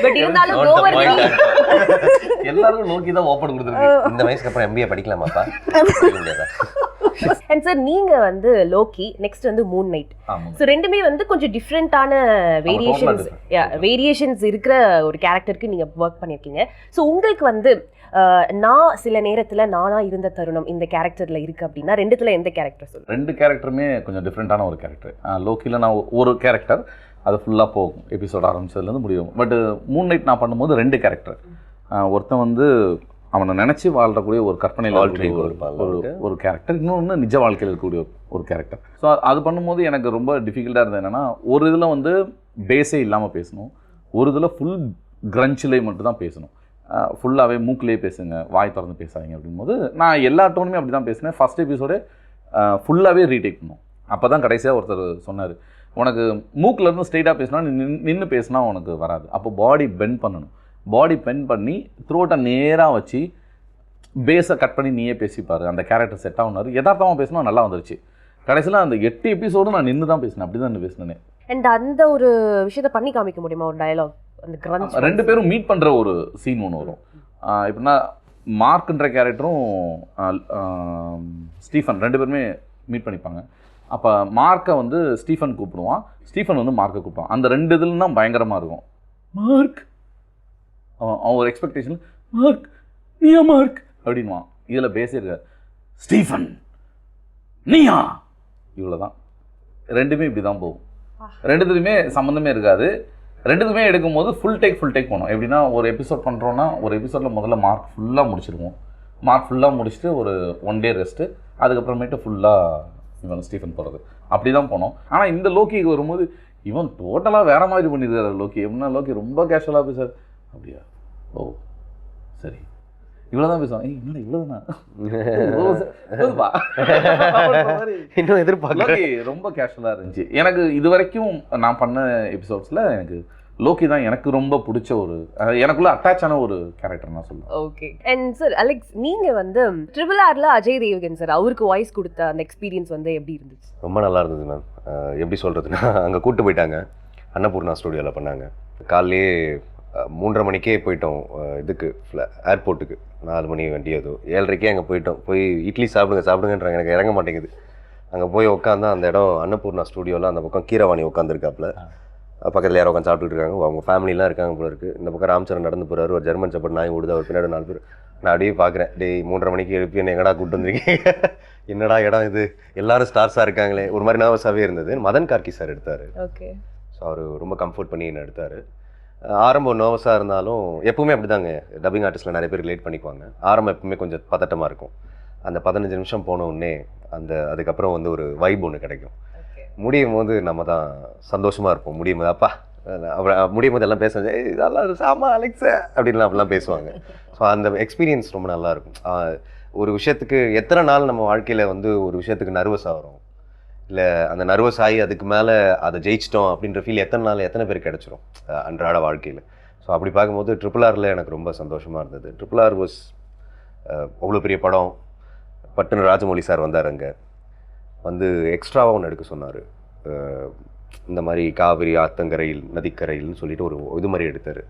பட் இருந்தாலும் எல்லாரும் நோக்கி தான் ஓப்பன் கொடுத்துருக்கு. இந்த வயசுக்கு அப்புறம் MBA படிக்கலாமாப்பா? அண்ட் சார், நீங்கள் வந்து லோக்கி, நெக்ஸ்ட் வந்து மூன் நைட். ஸோ ரெண்டுமே வந்து கொஞ்சம் டிஃப்ரெண்ட்டான வேரியேஷன்ஸ் இருக்கிற ஒரு கேரக்டருக்கு நீங்கள் ஒர்க் பண்ணியிருக்கீங்க. ஸோ உங்களுக்கு வந்து நான் சில நேரத்தில் நானாக இருந்த தருணம் இந்த கேரக்டரில் இருக்குது அப்படின்னா ரெண்டுத்தில் எந்த கேரக்டர் சொல்லுங்கள்? 2 கேரக்டருமே கொஞ்சம் டிஃப்ரெண்ட்டான ஒரு கேரக்டர். லோக்கியில் நான் ஒரு கேரக்டர், அது ஃபுல்லாக போகும் எபிசோட் ஆரம்பிச்சதுலேருந்து முடியும். பட் மூன் நைட் நான் பண்ணும்போது 2 கேரக்டர். ஒருத்தன் வந்து அவனை நினச்சி வாழ்றக்கூடிய ஒரு கற்பனையில் ஒரு கேரக்டர், இன்னொன்று நிஜ வாழ்க்கையில் இருக்கக்கூடிய ஒரு கேரக்டர். ஸோ அது பண்ணும்போது எனக்கு ரொம்ப டிஃபிகல்ட்டாக இருந்தது என்னென்னா, ஒரு இதில் வந்து பேஸே இல்லாமல் பேசணும், ஒரு இதில் ஃபுல் கிரன்ச்சிலே மட்டும் தான் பேசணும். ஃபுல்லாகவே மூக்கிலே பேசுங்க, வாய் திறந்து பேசாதீங்க அப்படிங்கும்போது நான் எல்லா டோனுமே அப்படி தான் பேசினேன். ஃபஸ்ட் எபிசோடே ஃபுல்லாகவே ரீடேக் பண்ணோம். அப்போ தான் கடைசியாக ஒருத்தர் சொன்னார், உனக்கு மூக்கிலேருந்து ஸ்ட்ரெயிட்டாக பேசினா நின்று பேசினா உனக்கு வராது, அப்போ பாடி பெண்ட் பண்ணணும். பாடி பெண்ட் பண்ணி த்ரோட்டை நேராக வச்சு பேஸை கட் பண்ணி நீயே பேசிப்பாரு, அந்த கேரக்டர் செட் ஆகுனாரு. யதார்த்தமாக பேசினா நல்லா வந்துருச்சு. கடைசியில் அந்த 8 எபிசோடும் நான் நின்று தான் பேசினேன், அப்படி தான் பேசினேன். அண்ட் அந்த ஒரு விஷயத்தை பண்ணி காமிக்க முடியுமா, ஒரு டயலாக்? அந்த கிரன்ச் 2 பேரும் மீட் பண்ணுற ஒரு சீன் ஒன்று வரும். எப்படின்னா மார்க்ன்ற கேரக்டரும் ஸ்டீஃபன் 2 பேருமே மீட் பண்ணிப்பாங்க. அப்போ மார்க்கை வந்து ஸ்டீஃபன் கூப்பிடுவான், ஸ்டீஃபன் வந்து மார்க்கை கூப்பிடுவான். அந்த 2 இதுல தான் பயங்கரமாக இருக்கும். மார்க், அவன் ஒரு எக்ஸ்பெக்டேஷன், மார்க் நீயா மார்க் அப்படின்வான். இதில் பேசியிருக்கார் ஸ்டீஃபன் நீயா, இவ்வளோ தான். 2மே இப்படி தான் போகும். 2த்துலையுமே சம்மந்தமே இருக்காது. 2த்துமே எடுக்கும்போது ஃபுல் டேக் போகணும். எப்படின்னா ஒரு எபிசோட் பண்ணுறோன்னா ஒரு எபிசோடில் முதல்ல மார்க் ஃபுல்லாக முடிச்சிருவோம். மார்க் ஃபுல்லாக முடிச்சுட்டு ஒரு 1 டே ரெஸ்ட்டு, அதுக்கப்புறமேட்டு ஃபுல்லாக இவன் ஸ்டீஃபன் போகிறது, அப்படி தான் போனோம். ஆனால் இந்த லோக்கிக்கு வரும்போது இவன் டோட்டலாக வேறு மாதிரி பண்ணியிருக்காரு. லோக்கி எப்படின்னா லோக்கி ரொம்ப கேஷுவலாக பேசுறாரு. அப்படியா, ஓ சரி, இவ்வளோ தான் பேசுவான். என்னடா இவ்வளோ தான் இன்னும் எதிர்பார்க்க ரொம்ப கேஷுவலாக இருந்துச்சு. எனக்கு இது வரைக்கும் நான் பண்ண எபிசோட்ஸில் எனக்கு லோக்கி தான் எனக்கு ரொம்ப பிடிச்ச ஒரு, எனக்குள்ள அட்டாச் ஆன ஒரு கேரக்டர் நான் சொல்லுவேன். ஓகே. அண்ட் சார் அலெக்ஸ், நீங்க வந்து RRRல அஜய் தேவகன் சார் அவருக்கு வாய்ஸ் கொடுத்த அந்த எக்ஸ்பீரியன்ஸ் வந்து எப்படி இருந்துச்சு? ரொம்ப நல்லா இருந்தது மேம். எப்படி சொல்கிறதுன்னா, அங்கே கூப்பிட்டு போயிட்டாங்க, அன்னபூர்ணா ஸ்டுடியோவில் பண்ணாங்க. காலையிலே 3:30 மணிக்கே போயிட்டோம் இதுக்கு ஏர்போர்ட்டுக்கு. 4 மணி வண்டி ஏதோ 7:30 அங்கே போயிட்டோம். போய் இட்லி சாப்பிடுங்கன்றாங்க, எனக்கு இறங்க மாட்டேங்குது. அங்கே போய் உட்காந்தா அந்த இடம் அன்னபூர்ணா ஸ்டுடியோவில் அந்த பக்கம் கீரவாணி உட்காந்துருக்காப்புல, பக்கத்தில் யாரோ உட்காந்து சாப்பிட்டுட்டு இருக்காங்க. அவங்க ஃபேமிலிலாம் இருக்காங்க போல இருக்குது. இந்த பக்கம் ராம்சரன் நடந்து போகிறாரு, ஒரு ஜெர்மன் செப்பர்ட் நாய் ஓடுது, அவர் பின்னாடி 4 பேர். நான் அப்படியே பார்க்குறேன், டேய் 3:30 மணிக்கு எழுப்பி என்ன எங்கடா கூப்பிட்டு வந்திருக்கீங்க, என்னடா இடம் இது, எல்லாரும் ஸ்டார்ஸாக இருக்காங்களே, ஒரு மாதிரி நர்வஸாகவே இருந்தது. மதன் கார்கி சார் எடுத்தார். ஓகே. ஸோ அவர் ரொம்ப கம்ஃபர்ட் பண்ணி என்ன எடுத்தார். ஆரம்பம் நர்வஸாக இருந்தாலும் எப்பவுமே அப்படி தாங்க, டப்பிங் ஆர்டிஸ்ட்டில் நிறைய பேர் ரிலேட் பண்ணிக்குவாங்க. ஆரம்பம் எப்பவுமே கொஞ்சம் பதட்டமாக இருக்கும். அந்த 15 நிமிஷம் போன உடனே அதுக்கப்புறம் வந்து ஒரு வைப் ஒன்று கிடைக்கும். முடியும் போது நம்ம தான் சந்தோஷமாக இருப்போம். முடியும் போது அப்பா முடியும் போது எல்லாம் பேசுவாங்க, இதெல்லாம் சாமா அலெக்ஸ் அப்படின்லாம் பேசுவாங்க. ஸோ அந்த எக்ஸ்பீரியன்ஸ் ரொம்ப நல்லாயிருக்கும். ஒரு விஷயத்துக்கு எத்தனை நாள் நம்ம வாழ்க்கையில் வந்து ஒரு விஷயத்துக்கு நர்வஸ் ஆகிறோம், இல்லை அந்த நர்வஸ் ஆகி அதுக்கு மேலே அதை ஜெயிச்சிட்டோம் அப்படின்ற ஃபீல் எத்தனை பேர் கிடச்சிரும் அன்றாட வாழ்க்கையில். ஸோ அப்படி பார்க்கும்போது RRRல எனக்கு ரொம்ப சந்தோஷமாக இருந்தது. RRR வாஸ் அவ்வளோ பெரிய படம். பட்டுன்னு ராஜமௌலி சார் வந்தார், அங்கே வந்து எக்ஸ்ட்ராவாக ஒன்று எடுக்க சொன்னார். இந்த மாதிரி காவிரி ஆத்தங்கரையில் நதிக்கரையில்னு சொல்லிட்டு ஒரு இது மாதிரி எடுத்தார்.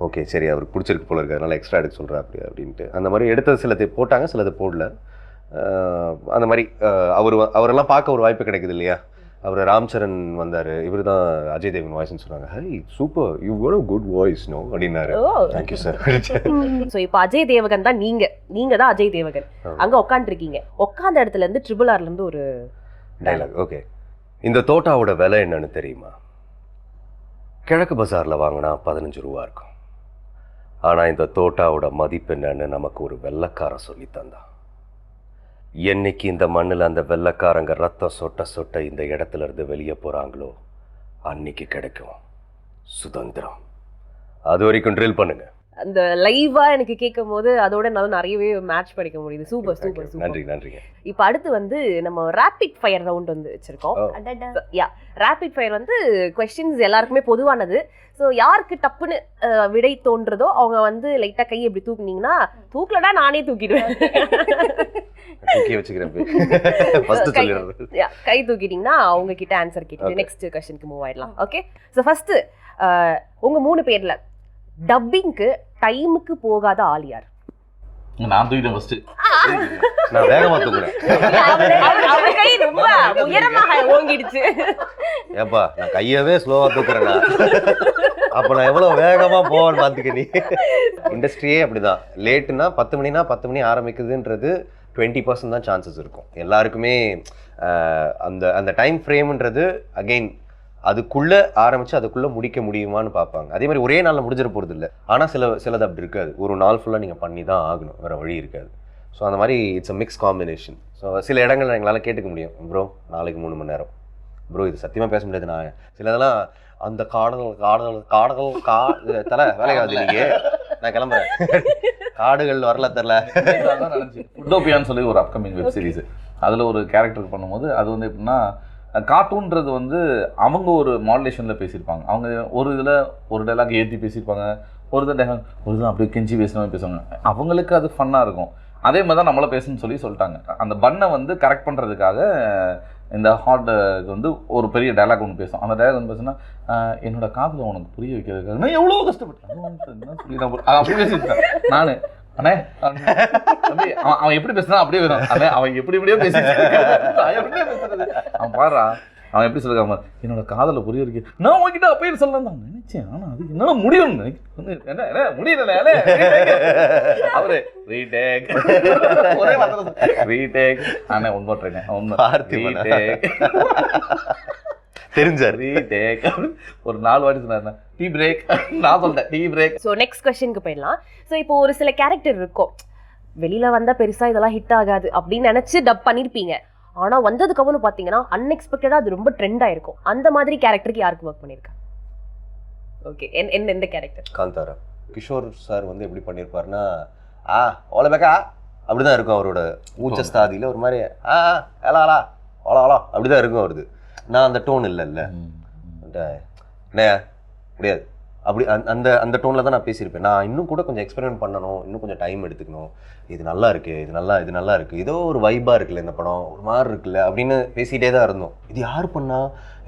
ஓகே சரி, அவருக்கு பிடிச்சிருக்கு போல இருக்குது, அதனால் எக்ஸ்ட்ரா எடுக்க சொல்கிறா அப்படின்ட்டு அந்த மாதிரி எடுத்தது சிலது போட்டாங்க, சிலது போடல. அந்த மாதிரி அவரெல்லாம் பார்க்க ஒரு வாய்ப்பு கிடைக்குது இல்லையா. அவர் ராம்சரண் வந்தார், இவர் தான் அஜய் தேவன் வாய்ஸ்ன்னு சொன்னாங்க. Hi super, you got a good voice no அப்படின்னாரு. Thank you sir. ஸோ இப்போ அஜய் தேவகன் தான் நீங்க தான் அஜய் தேவகன். அங்கே உட்காந்துருக்கீங்க, உட்காந்த இடத்துல இருந்து RRRல இருந்து ஒரு டைலாக். ஓகே, இந்த தோட்டாவோட விலை என்னன்னு தெரியுமா? கிழக்கு பஜாரில் வாங்கினா 15 ரூபா இருக்கும். ஆனால் இந்த தோட்டாவோட மதிப்பு என்னன்னு நமக்கு ஒரு வெள்ளைக்காரன் சொல்லி தந்தான். என்னைக்கு இந்த மண்ணில் அந்த வெள்ளைக்காரங்க ரத்தம் சொட்ட இந்த இடத்துல இருந்து வெளியே போகிறாங்களோ அன்னைக்கு கிடைக்கும் சுதந்திரம். அது வரைக்கும் ட்ரில் பண்ணுங்க. அந்த லைவா எனக்கு கேட்கும் போது அதோட நல்லா நிறையவே மேட்ச் பண்ணிக்க முடியுது. Super super super. நன்றிங்க. இப்போ அடுத்து வந்து நம்ம ரேபிட் ஃபயர் ரவுண்ட் வந்து வச்சிருக்கோம். ரேபிட் ஃபயர் வந்து கொஸ்டின்ஸ் எல்லாருக்குமே பொதுவானது. ஸோ யாருக்கு டப்புன்னு விடை தோன்றதோ அவங்க வந்து லைட்டா கை எப்படி தூக்குனீங்கன்னா, தூக்கலடா நானே தூக்கிடுவேன், கை தூக்கிட்டீங்கன்னா அவங்க கிட்ட ஆன்சர் கேட்டு நெக்ஸ்ட் கொஸ்டினுக்கு மூவ் ஆயிடலாம். ஓகே, ஸோ ஃபர்ஸ்ட் உங்க 3 பேர்ல டப்பிங்க்கு டைமுக்கு போகாத ஆள் யார்? நான் தூக்கிட்டேன் ஃபர்ஸ்ட். நான் வேகமா தூக்குறேன். அவர் கை ரொம்ப உயரமாக ஓங்கிடுச்சு. ஏப்பா நான் கையவே ஸ்லோவா தூக்குறேன். அப்ப நான் எவ்வளவு வேகமா போவேன்னு பாத்துக்க நீ. இண்டஸ்ட்ரியே அப்படிதான். லேட்டுனா 10 மணினா 10 மணி ஆரம்பிக்குதுன்றது 20% தான் சான்சஸ் இருக்கும் எல்லாருக்குமே. அந்த டைம் ஃப்ரேம்ன்றது அகெயின் அதுக்குள்ளே ஆரம்பித்து அதுக்குள்ளே முடிக்க முடியுமான்னு பார்ப்பாங்க. அதே மாதிரி ஒரே நாளில் முடிஞ்சிட போகிறது இல்லை. ஆனால் சிலது அப்படி இருக்காது, ஒரு நாள் ஃபுல்லாக நீங்கள் பண்ணி தான் ஆகணும், வேறு வழி இருக்காது. ஸோ அந்த மாதிரி it's a mix combination. So சில இடங்கள் எங்களால் கேட்டுக்க முடியும், ப்ரோ நாளைக்கு 3 மணி நேரம், ப்ரோ இது சத்தியமாக பேச முடியாது. நான் சிலதெல்லாம் அந்த காடுகள் தலை வேலைக்காது நீங்க, நான் கிளம்புறேன், காடுகள் வரல தெரியல. ஃபுட்டோபியான்னு சொல்லி ஒரு அப்கமிங் வெப் சீரிஸ், அதில் ஒரு கேரக்டர் பண்ணும்போது அது வந்து எப்படின்னா கார்ட்டூன்றது வந்து அவங்க ஒரு மாடுலேஷனில் பேசியிருப்பாங்க. அவங்க ஒரு இதில் ஒரு டைலாக் ஏற்றி பேசியிருப்பாங்க, ஒரு இதில் அப்படியே கெஞ்சி பேசுகிற மாதிரி பேசுவாங்க. அவங்களுக்கு அது ஃபன்னாக இருக்கும். அதே மாதிரி தான் நம்மளை பேசணும்னு சொல்லிட்டாங்க. அந்த பண்ணை வந்து கரெக்ட் பண்ணுறதுக்காக இந்த ஹாட் வந்து ஒரு பெரிய டைலாக் ஒன்று பேசும். அந்த டைலாக் வந்து பேசுனா என்னோட காதில் உனக்கு புரிய வைக்கிறதுக்காக நான் எவ்வளோ கஷ்டப்பட்டேன் சொல்லி நான் அப்படி பேசிட்டேன். நான் அண்ணே அவன் எப்படி பேசுனா அப்படியே வேணும். அண்ணே அவன் எப்படி எப்படியோ பேசுறது, அவன் பாடுறா அவன் எப்படி சொல்லிருக்காம என்னோட காதலை புரிய வைக்க நான் உங்ககிட்ட அப்பயே சொல்லலாம் தான் நினைச்சேன். ஆனா அது என்னால முடியும்னு என்ன முடியல அவரு ரீடேக் ஒரே ரீடேக் அண்ணே ஒன்பது தெரிஞ்சார் ரீடேக் ஒரு 4 வாட்டி சொன்னாரு டீ பிரேக், நான் சொல்லிட்டேன் டீ பிரேக். ஸோ நெக்ஸ்ட் கொஸ்டினுக்கு போயிடலாம். ஸோ இப்போ ஒரு சில கேரக்டர் இருக்கும், வெளியில வந்தா பெருசா இதெல்லாம் ஹிட் ஆகாது அப்படின்னு நினைச்சு டப் பண்ணிருப்பீங்க. ஆனா வந்ததுக்கு அப்புறம் பாத்தீங்கன்னா அன்எக்ஸ்பெக்டடா அது ரொம்ப ட்ரெண்ட் ஆயிருக்கும். அந்த மாதிரி கேரக்டருக்கு யாருக்கு ஒர்க் பண்ணிருக்கா? ஓகே, எந்த கேரக்டர்? காந்தாரா. கிஷோர் சார் வந்து எப்படி பண்ணியிருப்பாருன்னா ஓலபேக்கா அப்படிதான் இருக்கும். அவரோட ஊச்சஸ்தாதியில ஒரு மாதிரி ஏலாலா ஓலாலா அப்படிதான் இருக்கும் அவருது. நான் அந்த டோன் இல்லைல்ல, என்ன முடியாது அப்படி அந்த அந்த டோனில் தான் நான் பேசியிருப்பேன். நான் இன்னும் கூட கொஞ்சம் எக்ஸ்பெரிமெண்ட் பண்ணணும், இன்னும் கொஞ்சம் டைம் எடுத்துக்கணும், இது நல்லா இருக்கு, இது நல்லா இருக்குது, ஏதோ ஒரு வைப்பாக இருக்குல்ல இந்த படம், ஒரு மாதிரி இருக்குல்ல அப்படின்னு பேசிகிட்டே தான் இருந்தோம். இது யார் பண்ணா,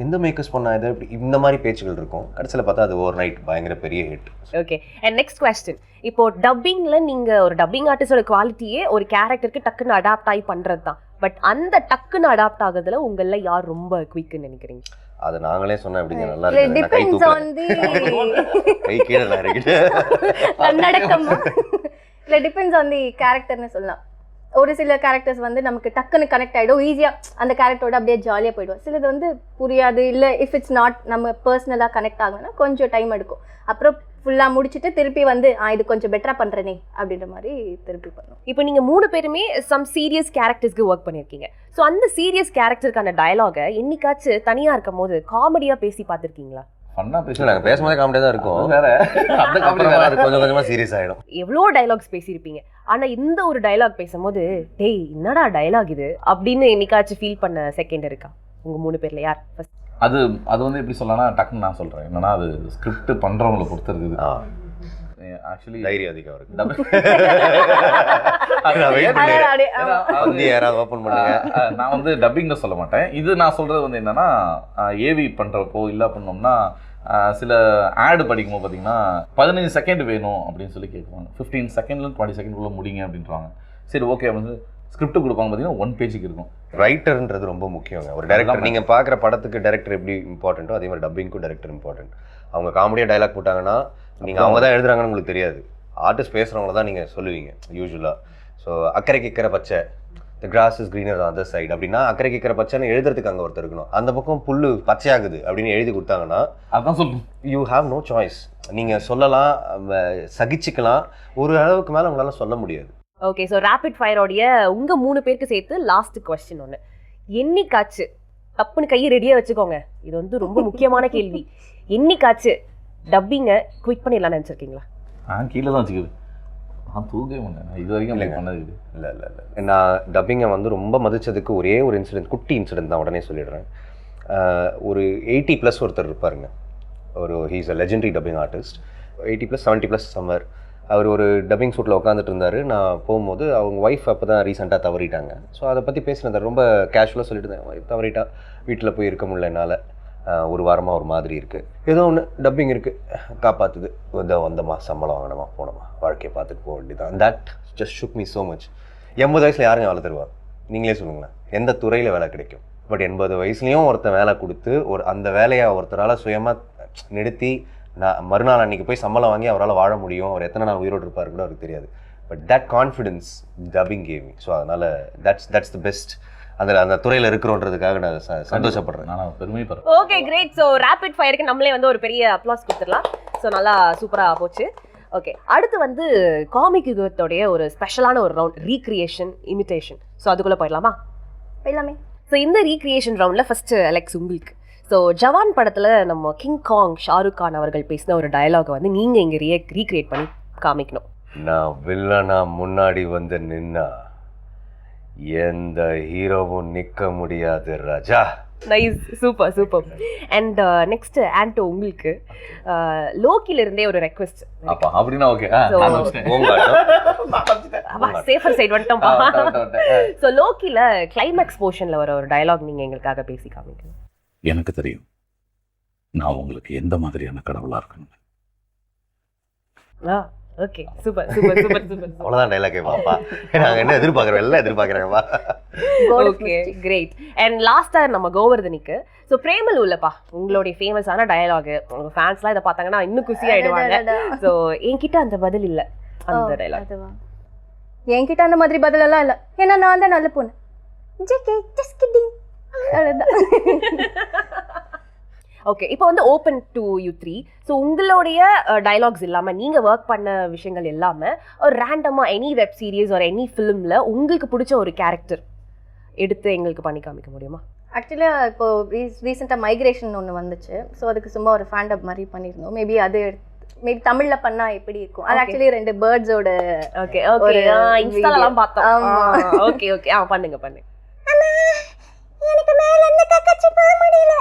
எந்த மேக்கர்ஸ் பண்ணா, இது இந்த மாதிரி பேச்சுகள் இருக்கும். கடைசியில் பார்த்தா அது ஓவர் நைட் பயங்கர பெரிய hit. Okay, and next question. இப்போ டப்பிங்ல நீங்க ஒரு டப்பிங் ஆர்டிஸ்டோட குவாலிட்டியே ஒரு கேரக்டருக்கு டக்குன்னு அடாப்ட் ஆகி பண்றது தான். பட் அந்த டக்குன்னு அடாப்ட் ஆகுறதுல உங்கள யார் ரொம்ப குயிக்னு நினைக்கிறீங்க? அது நாங்களே சொன்னா எப்படிங்க நல்லா இருக்கு, கை கீழே இருக்கு. இல்லை, டிபெண்ட்ஸ் ஆன் தி கேரக்டர்னு சொல்லலாம். ஒரு சில கேரக்டர்ஸ் வந்து நமக்கு டக்குன்னு கனெக்ட் ஆகிடும், ஈஸியாக அந்த கேரக்டரோட அப்படியே ஜாலியாக போயிடுவோம். சிலது வந்து புரியாது, இல்லை இஃப் இட்ஸ் நாட் நம்ம பர்சனலாக கனெக்ட் ஆகணும்னா கொஞ்சம் டைம் எடுக்கும். அப்புறம் ஃபுல்லாக முடிச்சுட்டு திருப்பி வந்து இது கொஞ்சம் பெட்டராக பண்ணுறனே அப்படின்ற மாதிரி திருப்பி பண்ணுவோம். இப்போ நீங்கள் 3 பேருமே சம் சீரியஸ் கேரக்டர்ஸ்க்கு ஒர்க் பண்ணியிருக்கீங்க. ஸோ அந்த சீரியஸ் கேரக்டருக்கான டயலாகை என்னைக்காச்சும் தனியாக இருக்கும் போது காமெடியாக பேசி பார்த்துருக்கீங்களா? நாங்கள் பேசும்போதே காமெடியாக தான் இருக்கும், வேற அந்த காமெடி வேற, அது கொஞ்சம் கொஞ்சமாக சீரியஸ் ஆகிடும். எவ்வளோ டைலாக்ஸ் பேசியிருப்பீங்க, ஆனால் இந்த ஒரு டைலாக் பேசும்போது டேய் என்னடா டைலாக் இது அப்படின்னு என்னைக்காச்சும் ஃபீல் பண்ண செகண்ட் இருக்கா உங்கள் 3 பேரில் யார் ஃபர்ஸ்ட்? அது அது வந்து எப்படி சொல்லலாம்னா டக்குன்னு நான் சொல்கிறேன். என்னன்னா அது ஸ்கிரிப்ட் பண்ணுறவங்களை பொறுத்து இருக்குது. ஆக்சுவலி தைரியம் அதிகம் இருக்கு. நான் வந்து டப்பிங்கில் சொல்ல மாட்டேன். இது நான் சொல்கிறது வந்து என்னன்னா ஏவி பண்ணுறப்போ இல்லை பண்ணோம்னா சில ஆடு படிக்கும்போது பார்த்தீங்கன்னா 15 செகண்ட் வேணும் அப்படின்னு சொல்லி கேட்குவாங்க. 15 செகண்ட்லேருந்து 20 செகண்ட்குள்ளே முடிங்க அப்படின்றாங்க. சரி ஓகே அப்படின்னு சொல்லி ஸ்கிரிப்ட் கொடுப்பாங்க. பார்த்தீங்கன்னா 1 பேஜுக்கு இருக்கும். ரைட்டர்ன்றது ரொம்ப முக்கியங்க. ஒரு டைரக்டர், நீங்கள் பார்க்குற படத்துக்கு டைரக்டர் எப்படி இம்பார்ட்டண்ட்டோ அதே மாதிரி டப்பிங்க்கும் டைரக்டர் இம்பார்ட்டன்ட். அவங்க காமெடியாக டைலாக் போட்டாங்கன்னா நீங்கள் அவங்க தான் எழுதுறாங்கன்னு உங்களுக்கு தெரியாது, ஆர்டிஸ்ட் பேசுகிறவங்கள தான் நீங்கள் சொல்லுவீங்க யூஸ்வலாக. ஸோ அக்கறைக்கு இக்கிற பச்சை, the grass is greener on other side அப்படின்னா அக்கறைக்கு இக்கிற பச்சைன்னு எழுதுறதுக்கு அங்கே ஒருத்தர் இருக்கணும். அந்த பக்கம் புல்லு பச்சையாகுது அப்படின்னு எழுதி கொடுத்தாங்கன்னா அதான் சொல்லுங்க, யூ ஹாவ் நோ சாய்ஸ். நீங்கள் சொல்லலாம், சகிச்சுக்கலாம், ஒரு அளவுக்கு மேலே உங்களால் சொல்ல முடியாது. ஓகே, ஸோ ரேபிட் ஃபயரோடைய உங்கள் 3 பேருக்கு சேர்த்து லாஸ்ட் கொஸ்டின் ஒன்று. என்னைக்காச்சு தப்புன்னு கையை ரெடியாக வச்சுக்கோங்க, இது வந்து ரொம்ப முக்கியமான கேள்வி. என்னைக்காச்சு டப்பிங்கை குவிக் பண்ணிடலாம்னு நினச்சிருக்கீங்களா? கீழே தான் வச்சுக்குது, நான் தூக்கவே மாட்டேன். இது வரைக்கும் பண்ணது இல்லை. நான் டப்பிங்கை வந்து ரொம்ப மதிச்சதுக்கு ஒரே ஒரு இன்சிடென்ட், குட்டி இன்சிடென்ட் தான், உடனே சொல்லிடுறேன். ஒரு 80+ ஒருத்தர் இருப்பாருங்க, he's a legendary dubbing artist. 80+, 70+ summer. அவர் ஒரு டப்பிங் ஷூட்டில் உட்காந்துட்டு இருந்தார். நான் போகும்போது அவங்க ஒய்ஃப் அப்போ தான் ரீசெண்டாக தவறிட்டாங்க. ஸோ அதை பற்றி பேசினேன், ரொம்ப கேஷுவலாக சொல்லிட்டு இருந்தேன். ஒய்ஃப் தவறிட்டா, வீட்டில் போய் இருக்க முடியல என்னால், ஒரு வாரமாக ஒரு மாதிரி இருக்குது, ஏதோ ஒன்று டப்பிங் இருக்குது, காப்பாற்றுது, வந்தம்மா சம்பளம் வாங்கினமா போனோமா வாழ்க்கையை பார்த்துட்டு போக வேண்டியதான். That just ஷுக் me so much. 80 வயசில் யாருங்க வேலை தருவா? நீங்களே சொல்லுங்களேன், எந்த துறையில் வேலை கிடைக்கும்? பட் 80 வயசுலேயும் ஒருத்தன் வேலை கொடுத்து அந்த வேலையை ஒருத்தரால் சுயமாக நிறுத்தி நான் மறுநாள் அன்றைக்கி போய் சம்பளம் வாங்கி அவரால் வாழ முடியும், அவர் எத்தனை நாள் உயிரோடு இருப்பார் கூட அவருக்கு தெரியாது. But that confidence dubbing gave me. So அதனால் தட்ஸ் தி பெஸ்ட். அந்த துறையில் இருக்கிறோன்றதுக்காக நான் சந்தோஷப்படுறேன், நான் பெருமைப்படுறேன். Okay, great. ஸோ ரேபிட் ஃபயருக்கு நம்மளே வந்து ஒரு பெரிய அப்ளாஸ் கொடுத்துடலாம். ஸோ நல்லா சூப்பராக போச்சு. ஓகே, அடுத்து வந்து காமிக் யுகத்தோடைய ஒரு ஸ்பெஷலான ஒரு ரவுண்ட், ரீக்ரியேஷன், இமிட்டேஷன். ஸோ அதுக்குள்ளே போயிடலாமா? போயிடலாமே. ஸோ இந்த ரீக்ரியேஷன் ரவுண்டில் ஃபஸ்ட்டு அலெக்ஸ் உங்களுக்கு. ஸோ ஜவான் படத்துல நம்ம கிங் காங் ஷாருக் கான் அவர்கள் பேசின ஒரு டயலாக் வந்து நீங்க இங்க ரீக்ரியேட் பண்ணி காமிக்கணும். நான் வில்லனா முன்னாடி வந்து நின்னா எந்த ஹீரோவும் நிக்க முடியாது ராஜா. Nice, super super. And next Anto, உங்களுக்கு லோக்கில இருந்தே ஒரு ரெக்வெஸ்ட். அப்பா அப்படின்னா ஓகே. சேஃபர் சைடு வந்துட்டோம்பா. ஸோ லோக்கில கிளைமேக்ஸ் போர்ஷன்ல வர ஒரு டயலாக் நீங்க எங்களுக்காக பேசி காமிக்கணும். எனக்கு தெரியும் நான் உங்களுக்கு எந்த மாதிரியான கடவுளா இருக்கணும். Okay, super super super super. அவ்வளவுதான் டைலாக் பாப்பா. நாங்க என்ன எதிர்பார்க்கறோம் எல்லாம் எதிர்பார்க்கறாங்கப்பா. Okay, great. அண்ட் லாஸ்டா நம்ம கோவர்தனிக்கு ஸோ பிரேமல் உள்ளப்பா உங்களுடைய ஃபேமஸான டயலாக், உங்க ஃபேன்ஸ்லாம் இதை பார்த்தாங்கன்னா இன்னும் குசி ஆயிடுவாங்க. ஸோ என்கிட்ட அந்த பதில் இல்ல, அந்த டயலாக் என்கிட்ட அந்த மாதிரி பதில் எல்லாம் இல்ல, ஏன்னா நான் தான் நல்ல பொண்ணு. ஓகே, இப்போ வந்து ஓப்பன் டு யூ 3. ஸோ உங்களுடைய டயலாக்ஸ் இல்லாமல் நீங்கள் ஒர்க் பண்ண விஷயங்கள் எல்லாமே ஒரு ரேண்டமாக எனி வெப் சீரிஸ் ஒரு எனி ஃபிலிமில் உங்களுக்கு பிடிச்ச ஒரு கேரக்டர் எடுத்து எங்களுக்கு பண்ணி காமிக்க முடியுமா? ஆக்சுவலாக இப்போ ரீசெண்டாக மைக்ரேஷன் ஒன்று வந்துச்சு. ஸோ அதுக்கு சும்மா ஒரு ஃபேண்டப் மாதிரி பண்ணியிருந்தோம். மேபி அது மேபி தமிழில் பண்ணால் எப்படி இருக்கும்? அது ஆக்சுவலி 2 பேர்ட்ஸோட ஓகே ஓகே இன்ஸ்டாலலாம் பார்த்தோம். ஓகே ஓகே பண்ணுங்க பண்ணுங்க. எனக்கு மேல இருந்து கக்கச்சி போக முடியல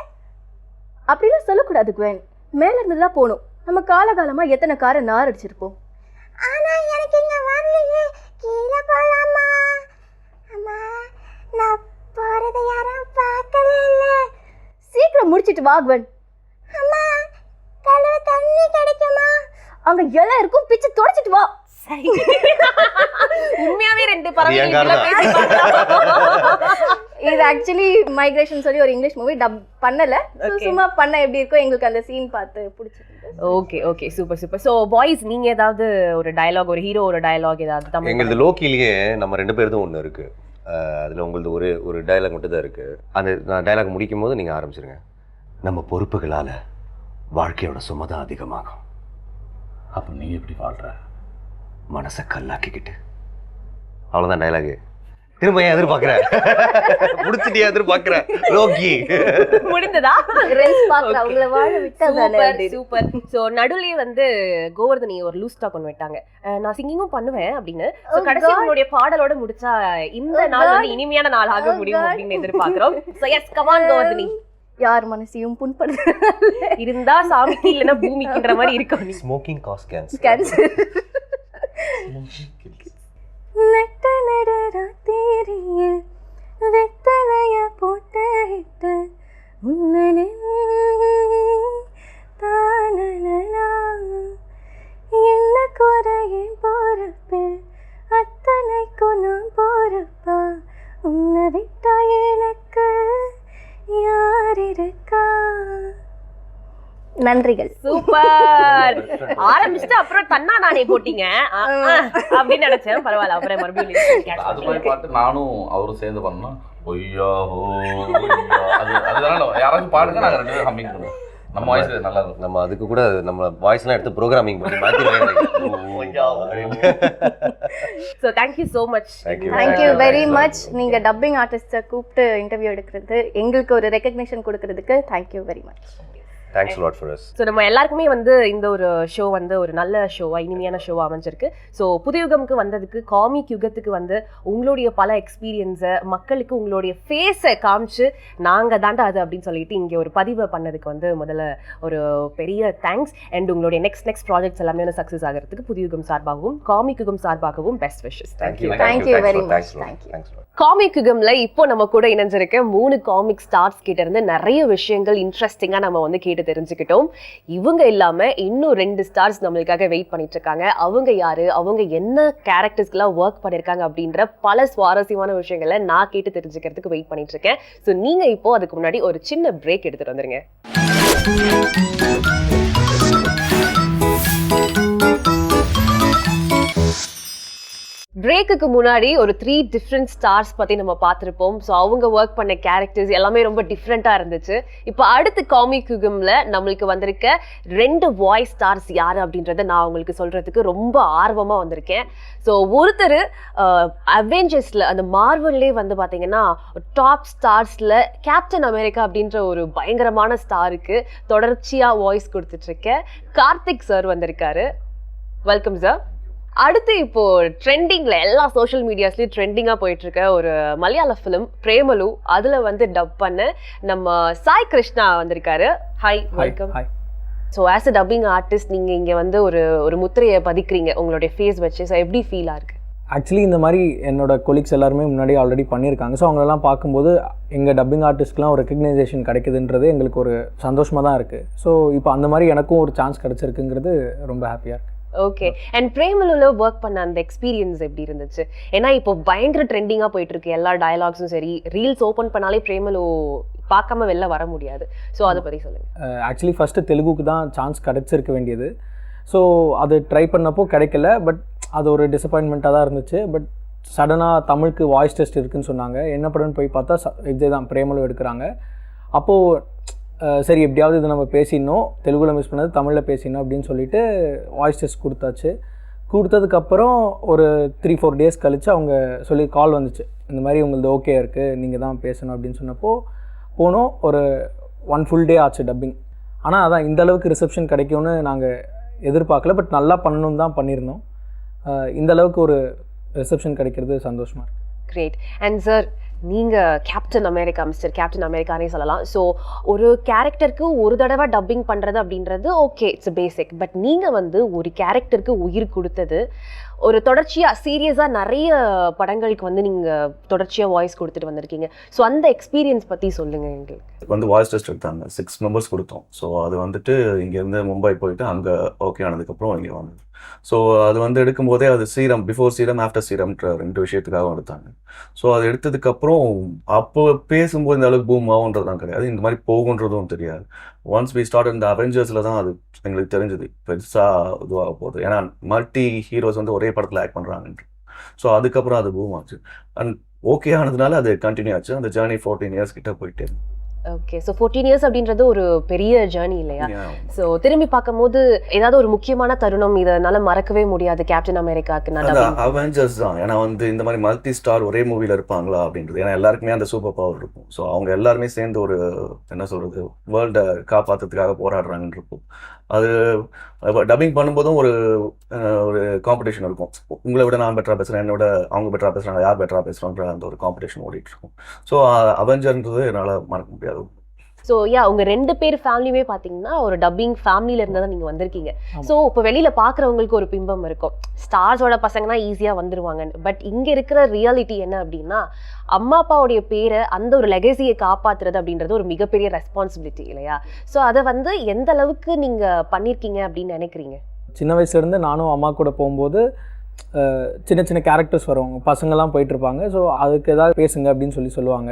அப்படிலாம் சொல்லக்கூடாது குவன். மேல இருந்து தான் போகணும். நம்ம காலகாலமா எத்தனை காரை நார் அடிச்சிருப்போம். ஆனா எனக்கு இங்க வரலையே, கீழே போலாமா? அம்மா நான் போறத யாரும் பார்க்கல. சீக்கிரம் முடிச்சிட்டு வா குவன். அம்மா கழுவ தண்ணி கிடைக்குமா? அங்க எல்லாம் இருக்கும், பிச்சு தொடச்சிட்டு வா. உண்மையாவே 2 பறவை இது ஆக்சுவலி மைக்ரேஷன் சொல்லி ஒரு இங்கிலீஷ் மூவி டப் பண்ணல. சும்மா பண்ண எப்படி இருக்கோ எங்களுக்கு அந்த சீன் பார்த்து பிடிச்சிருக்கு. Okay okay super super. So boys நீங்க ஏதாவது ஒரு டயலாக், ஒரு ஹீரோ ஒரு டயலாக் ஏதாவது தமிழ்? எங்களது லோக்கிலேயே நம்ம 2 பேருதும் ஒன்று இருக்கு. அதில் உங்களது ஒரு டயலாக் மட்டும் தான் இருக்கு. அந்த நான் டயலாக் முடிக்கும் போது நீங்கள் ஆரம்பிச்சிருங்க. நம்ம பொறுப்புகளால் வாழ்க்கையோட சுமை தான் அதிகமாகும். அப்போ நீ எப்படி வாழ்ற? மனசை கல்லாக்கிக்கிட்டு. அவ்வளோதான் டயலாகு. திரும்ப ஏன் எதிர்பார்க்குறேன்? முடிச்சுட்டு எதிர்பார்க்குறேன் லோக்கி. முடிந்ததா? அவங்கள வாழ விட்டு சூப்பர். ஸோ நடுவுலயே வந்து கோவர்தனி ஒரு லூஸ் டாக் ஒன்று விட்டாங்க, நான் சிங்கிங்கும் பண்ணுவேன் அப்படின்னு. ஸோ கடைசி உங்களுடைய பாடலோட முடிச்சா இந்த நாள் வந்து இனிமையான நாளாக முடியும் அப்படின்னு எதிர்பார்க்கிறோம். So yes come on Govardhani. யார் மனசையும் புண்படுத்த இருந்தா சாமிக்கு இல்லைன்னா பூமிக்குன்ற மாதிரி இருக்கும். Smoking causes cancer. நட்ட நடரா தேரியில் வெத்தலைய போட்டு உன்னனே தானலா என்ன குறையின் போறப்பு அத்தனைக்கும் நான் போறப்பா உன்னை விட்டா எனக்கு யார் இருக்கா. நன்றிகள். சூப்பர். ஆரம்பிச்சுட்டு அப்புறம் தன்னா நானே போட்டீங்க அப்படின்னு நினைச்சேன். பரவாயில்ல, அப்புறம் மறுபடியும் அது மாதிரி பாட்டு நானும் அவரும் சேர்ந்து பண்ணோம். ஒய்யா ஹோ அதனால யாராச்சும் பாடுங்க, நாங்கள் 2 பேரும் ஹம்மிங் பண்ணுவோம். நம்ம வாய்ஸ் நல்லா இருக்கும். நம்ம அதுக்கு கூட நம்ம வாய்ஸ்லாம் எடுத்து ப்ரோக்ராமிங் பண்ணி மாற்றி. So thank you so much. Thank you very much. நீங்கள் டப்பிங் ஆர்டிஸ்ட்டை கூப்பிட்டு இன்டர்வியூ எடுக்கிறது, எங்களுக்கு ஒரு ரெக்கக்னிஷன் கொடுக்கறதுக்கு thank you very much. Thanks lot for us. So நம்ம எல்லாருக்குமே வந்து இந்த ஒரு ஷோ வந்து ஒரு நல்ல ஷோவா, இனிமையான ஷோவா அமைஞ்சிருக்கு. ஸோ புதுயுகம்க்கு வந்ததுக்கு, காமிக் யுகத்துக்கு வந்து உங்களுடைய பல எக்ஸ்பீரியன்ஸை மக்களுக்கு உங்களுடைய ஃபேஸை காமிச்சு நாங்கள் தாண்டா அது அப்படின்னு சொல்லிட்டு இங்கே ஒரு பதிவை பண்ணதுக்கு வந்து முதல்ல ஒரு பெரிய தேங்க்ஸ். அண்ட் உங்களுடைய நெக்ஸ்ட் ப்ராஜெக்ட்ஸ் எல்லாமே வந்து சக்ஸஸ் ஆகிறதுக்கு புதுயுகம் சார்பாகவும் காமிக் யுகம் சார்பாகவும் best wishes. Thank you very much. Comic யுகம்ல இப்போ நம்ம கூட இணைஞ்சிருக்க 3 காமிக் ஸ்டார்ஸ் கிட்ட இருந்து நிறைய விஷயங்கள் இன்ட்ரெஸ்டிங்கா நம்ம வந்து கேட்டு தெரிஞ்சுக்கிட்டோம். இவங்க இல்லாம இன்னும் 2 ஸ்டார்ஸ் நம்மளுக்காக வெயிட் பண்ணிட்டு இருக்காங்க. அவங்க யாரு, அவங்க என்ன கேரக்டர்ஸ்க்குலாம் ஒர்க் பண்ணிருக்காங்க அப்படின்ற பல சுவாரஸ்யமான விஷயங்களை நான் கேட்டு தெரிஞ்சுக்கிறதுக்கு வெயிட் பண்ணிட்டு இருக்கேன். ஸோ நீங்க இப்போ அதுக்கு முன்னாடி ஒரு சின்ன பிரேக் எடுத்துட்டு வந்துருங்க. பிரேக்குக்கு முன்னாடி ஒரு 3 டிஃப்ரெண்ட் ஸ்டார்ஸ் பத்தி நம்ம பார்த்திருப்போம். ஸோ அவங்க ஒர்க் பண்ண கேரக்டர்ஸ் எல்லாமே ரொம்ப டிஃப்ரெண்டா இருந்துச்சு. இப்போ அடுத்து காமிக் யுகம்ல நம்மளுக்கு வந்திருக்க 2 வாய்ஸ் ஸ்டார்ஸ் யாரு அப்படின்றத நான் உங்களுக்கு சொல்றதுக்கு ரொம்ப ஆர்வமா வந்திருக்கேன். ஸோ ஒருத்தர் அவெஞ்சர்ஸ்ல அந்த மார்வல்லே வந்து பாத்தீங்கன்னா டாப் ஸ்டார்ஸ்ல கேப்டன் அமெரிக்கா அப்படின்ற ஒரு பயங்கரமான ஸ்டாருக்கு தொடர்ச்சியா வாய்ஸ் கொடுத்துட்டு இருக்க கார்த்திக் சார் வந்திருக்காரு. Welcome sir. அடுத்து இப்போ ட்ரெண்டிங்ல எல்லா சோஷியல் மீடியாஸ்லயும் ட்ரெண்டிங்கா போயிட்டு இருக்க ஒரு மலையாள ஃபிலிம் பிரேமலு, அதுல வந்து டப் பண்ண நம்ம சாய் கிருஷ்ணா வந்திருக்காரு. Hi, welcome. So as a dubbing artist நீங்க இங்க வந்து ஒரு முத்திரையை பதிக்கிறீங்க உங்களுடைய ஃபேஸ் வச்சு. ஸோ எப்படி ஃபீலா இருக்கு? ஆக்சுவலி இந்த மாதிரி என்னோட கொலீக்ஸ் எல்லாருமே முன்னாடி ஆல்ரெடி பண்ணியிருக்காங்க. ஸோ அவங்களெல்லாம் பார்க்கும்போது எங்கள் டப்பிங் ஆர்டிஸ்ட்க்குலாம் ஒரு ரெக்கக்னைசேஷன் கிடைக்குதுன்றது எங்களுக்கு ஒரு சந்தோஷமாக தான் இருக்குது. ஸோ இப்போ அந்த மாதிரி எனக்கும் ஒரு சான்ஸ் கிடச்சிருக்குங்கிறது ரொம்ப ஹாப்பியாக இருக்குது. ஓகே. அண்ட் பிரேமலுல ஒர்க் பண்ண அந்த எக்ஸ்பீரியன்ஸ் எப்படி இருந்துச்சு? ஏன்னா இப்போ பயங்கர ட்ரெண்டிங்கா போயிட்டு இருக்கு எல்லா டயலாக்ஸும் சரி, ரீல்ஸ் ஓப்பன் பண்ணாலே பிரேமலு பார்க்காம வெளில வர முடியாது. ஸோ அதை பற்றி சொல்லுங்க. ஆக்சுவலி ஃபஸ்ட்டு தெலுங்குக்கு தான் சான்ஸ் கிடச்சிருக்க வேண்டியது. ஸோ அது ட்ரை பண்ணப்போ கிடைக்கல. பட் அது ஒரு டிசப்பாயின்மெண்ட்டாக தான் இருந்துச்சு. பட் சடனாக தமிழுக்கு வாய்ஸ் டெஸ்ட் இருக்குதுன்னு சொன்னாங்க. என்ன படம்னு போய் பார்த்தா விஜய் தான் பிரேமலு எடுக்கிறாங்க. அப்போது சரி எப்படியாவது இது நம்ம பேசிடணும், தெலுங்குல மிஸ் பண்ணது தமிழில் பேசிடணும் அப்படின்னு சொல்லிட்டு வாய்ஸ் டெஸ்ட் கொடுத்தாச்சு. கொடுத்ததுக்கப்புறம் ஒரு 3-4 டேஸ் கழித்து அவங்க சொல்லி கால் வந்துச்சு, இந்த மாதிரி உங்களுக்கு ஓகே இருக்குது, நீங்கள் தான் பேசணும் அப்படின்னு சொன்னப்போ போனோம். ஒரு 1 ஃபுல் டே ஆச்சு டப்பிங். ஆனால் அதான் இந்த அளவுக்கு ரிசப்ஷன் கிடைக்கும்னு நாங்கள் எதிர்பார்க்கல. பட் நல்லா பண்ணணும்னு தான் பண்ணியிருந்தோம். இந்த அளவுக்கு ஒரு ரிசப்ஷன் கிடைக்கிறது சந்தோஷமாக இருக்குது. கிரேட். அண்ட் சார், நீங்கள் கேப்டன் அமெரிக்கா, மிஸ்டர் கேப்டன் அமெரிக்கானே சொல்லலாம். ஸோ ஒரு கேரக்டருக்கு ஒரு தடவை டப்பிங் பண்ணுறது அப்படின்றது ஓகே, இட்ஸ் பேசிக். பட் நீங்கள் வந்து ஒரு கேரக்டருக்கு உயிர் கொடுத்தது, ஒரு தொடர்ச்சியாக சீரியஸாக நிறைய படங்களுக்கு வந்து நீங்கள் தொடர்ச்சியாக வாய்ஸ் கொடுத்துட்டு வந்திருக்கீங்க. ஸோ அந்த எக்ஸ்பீரியன்ஸ் பற்றி சொல்லுங்கள் எங்களுக்கு. வந்து வாய்ஸ் டெஸ்ட் எடுத்தாங்க, 6 மெம்பர்ஸ் கொடுத்தோம். ஸோ அது வந்துட்டு இங்கேருந்து மும்பை போயிட்டு அங்கே ஓகே ஆனதுக்கப்புறம் இங்கே வந்தது. ஸோ அது வந்து எடுக்கும்போதே அது சீரம், பிஃபோர் சீரம் ஆஃப்டர் சீரம்ன்ற 2 விஷயத்துக்காக எடுத்தாங்க. ஸோ அது எடுத்ததுக்கப்புறம் அப்போ பேசும்போது இந்த அளவுக்கு பூம் ஆகுன்றதுலாம் கிடையாது, இந்த மாதிரி போகுன்றதும் தெரியாது. ஒன்ஸ் வி ஸ்டார்ட் இந்த அவெஞ்சர்ஸில் தான் அது எங்களுக்கு தெரிஞ்சது பெருசாக இதுவாக போகுது. ஏன்னா மல்டி ஹீரோஸ் வந்து ஒரே படத்தில் ஆக்ட் பண்ணுறாங்கன்ற. ஸோ அதுக்கப்புறம் அது பூம் ஆச்சு. அண்ட் ஓகே ஆனதுனால அது கண்டினியூ ஆச்சு. அந்த ஜேர்னி 14 இயர்ஸ் கிட்ட போயிட்டே. ஓகே. ஸோ 14 இயர்ஸ் அப்படின்றது ஒரு பெரிய ஜேர்னி இல்லையா? ஸோ திரும்பி பார்க்கும்போது ஏதாவது ஒரு முக்கியமான தருணம் இதனால மறக்கவே முடியாது கேப்டன் அமெரிக்காவுக்கு? அவெஞ்சர்ஸ் தான். ஏன்னா வந்து இந்த மாதிரி மல்டி ஸ்டார் ஒரே மூவியில் இருப்பாங்களா அப்படின்றது. ஏன்னா எல்லாருக்குமே அந்த சூப்பர் பவர் இருக்கும். ஸோ அவங்க எல்லாருமே சேர்ந்து ஒரு என்ன சொல்கிறது, வேர்ல்டை காப்பாற்றுறதுக்காக போராடுறாங்கன்றப்போ அது டப்பிங் பண்ணும்போதும் ஒரு காம்படிஷன் இருக்கும். உங்களை விட நான் பெட்டராக பேசுகிறேன், என்னோட அவங்க பெட்டராக பேசுகிறாங்க, யார் பெட்டராக பேசுகிறோன்ற அந்த ஒரு காம்படிஷன் ஓடிட்டு இருக்கும். ஸோ அவெஞ்சர்ன்றது என்னால் மறக்க முடியாது. ஸோ உங்க 2 பேர் ஃபேமிலியுமே பார்த்தீங்கன்னா ஒரு டப்பிங் ஃபேமிலியில இருந்தால் தான் நீங்கள் வந்திருக்கீங்க. ஸோ இப்போ வெளியில் பார்க்குறவங்களுக்கு ஒரு பிம்பம் இருக்கும், ஸ்டார்ஸோட பசங்கன்னா ஈஸியாக வந்துடுவாங்க. பட் இங்கே இருக்கிற ரியாலிட்டி என்ன அப்படின்னா, அம்மா அப்பாவுடைய பேரை அந்த ஒரு லெகசியை காப்பாற்றுறது அப்படின்றது ஒரு மிகப்பெரிய ரெஸ்பான்சிபிலிட்டி இல்லையா? ஸோ அதை வந்து எந்த அளவுக்கு நீங்கள் பண்ணியிருக்கீங்க அப்படின்னு நினைக்கிறீங்க? சின்ன வயசுலேருந்து நானும் அம்மா கூட போகும்போது சின்ன சின்ன கேரக்டர்ஸ் வரும், பசங்கள்லாம் போயிட்டுருப்பாங்க. ஸோ அதுக்கு ஏதாவது பேசுங்க அப்படின்னு சொல்லுவாங்க.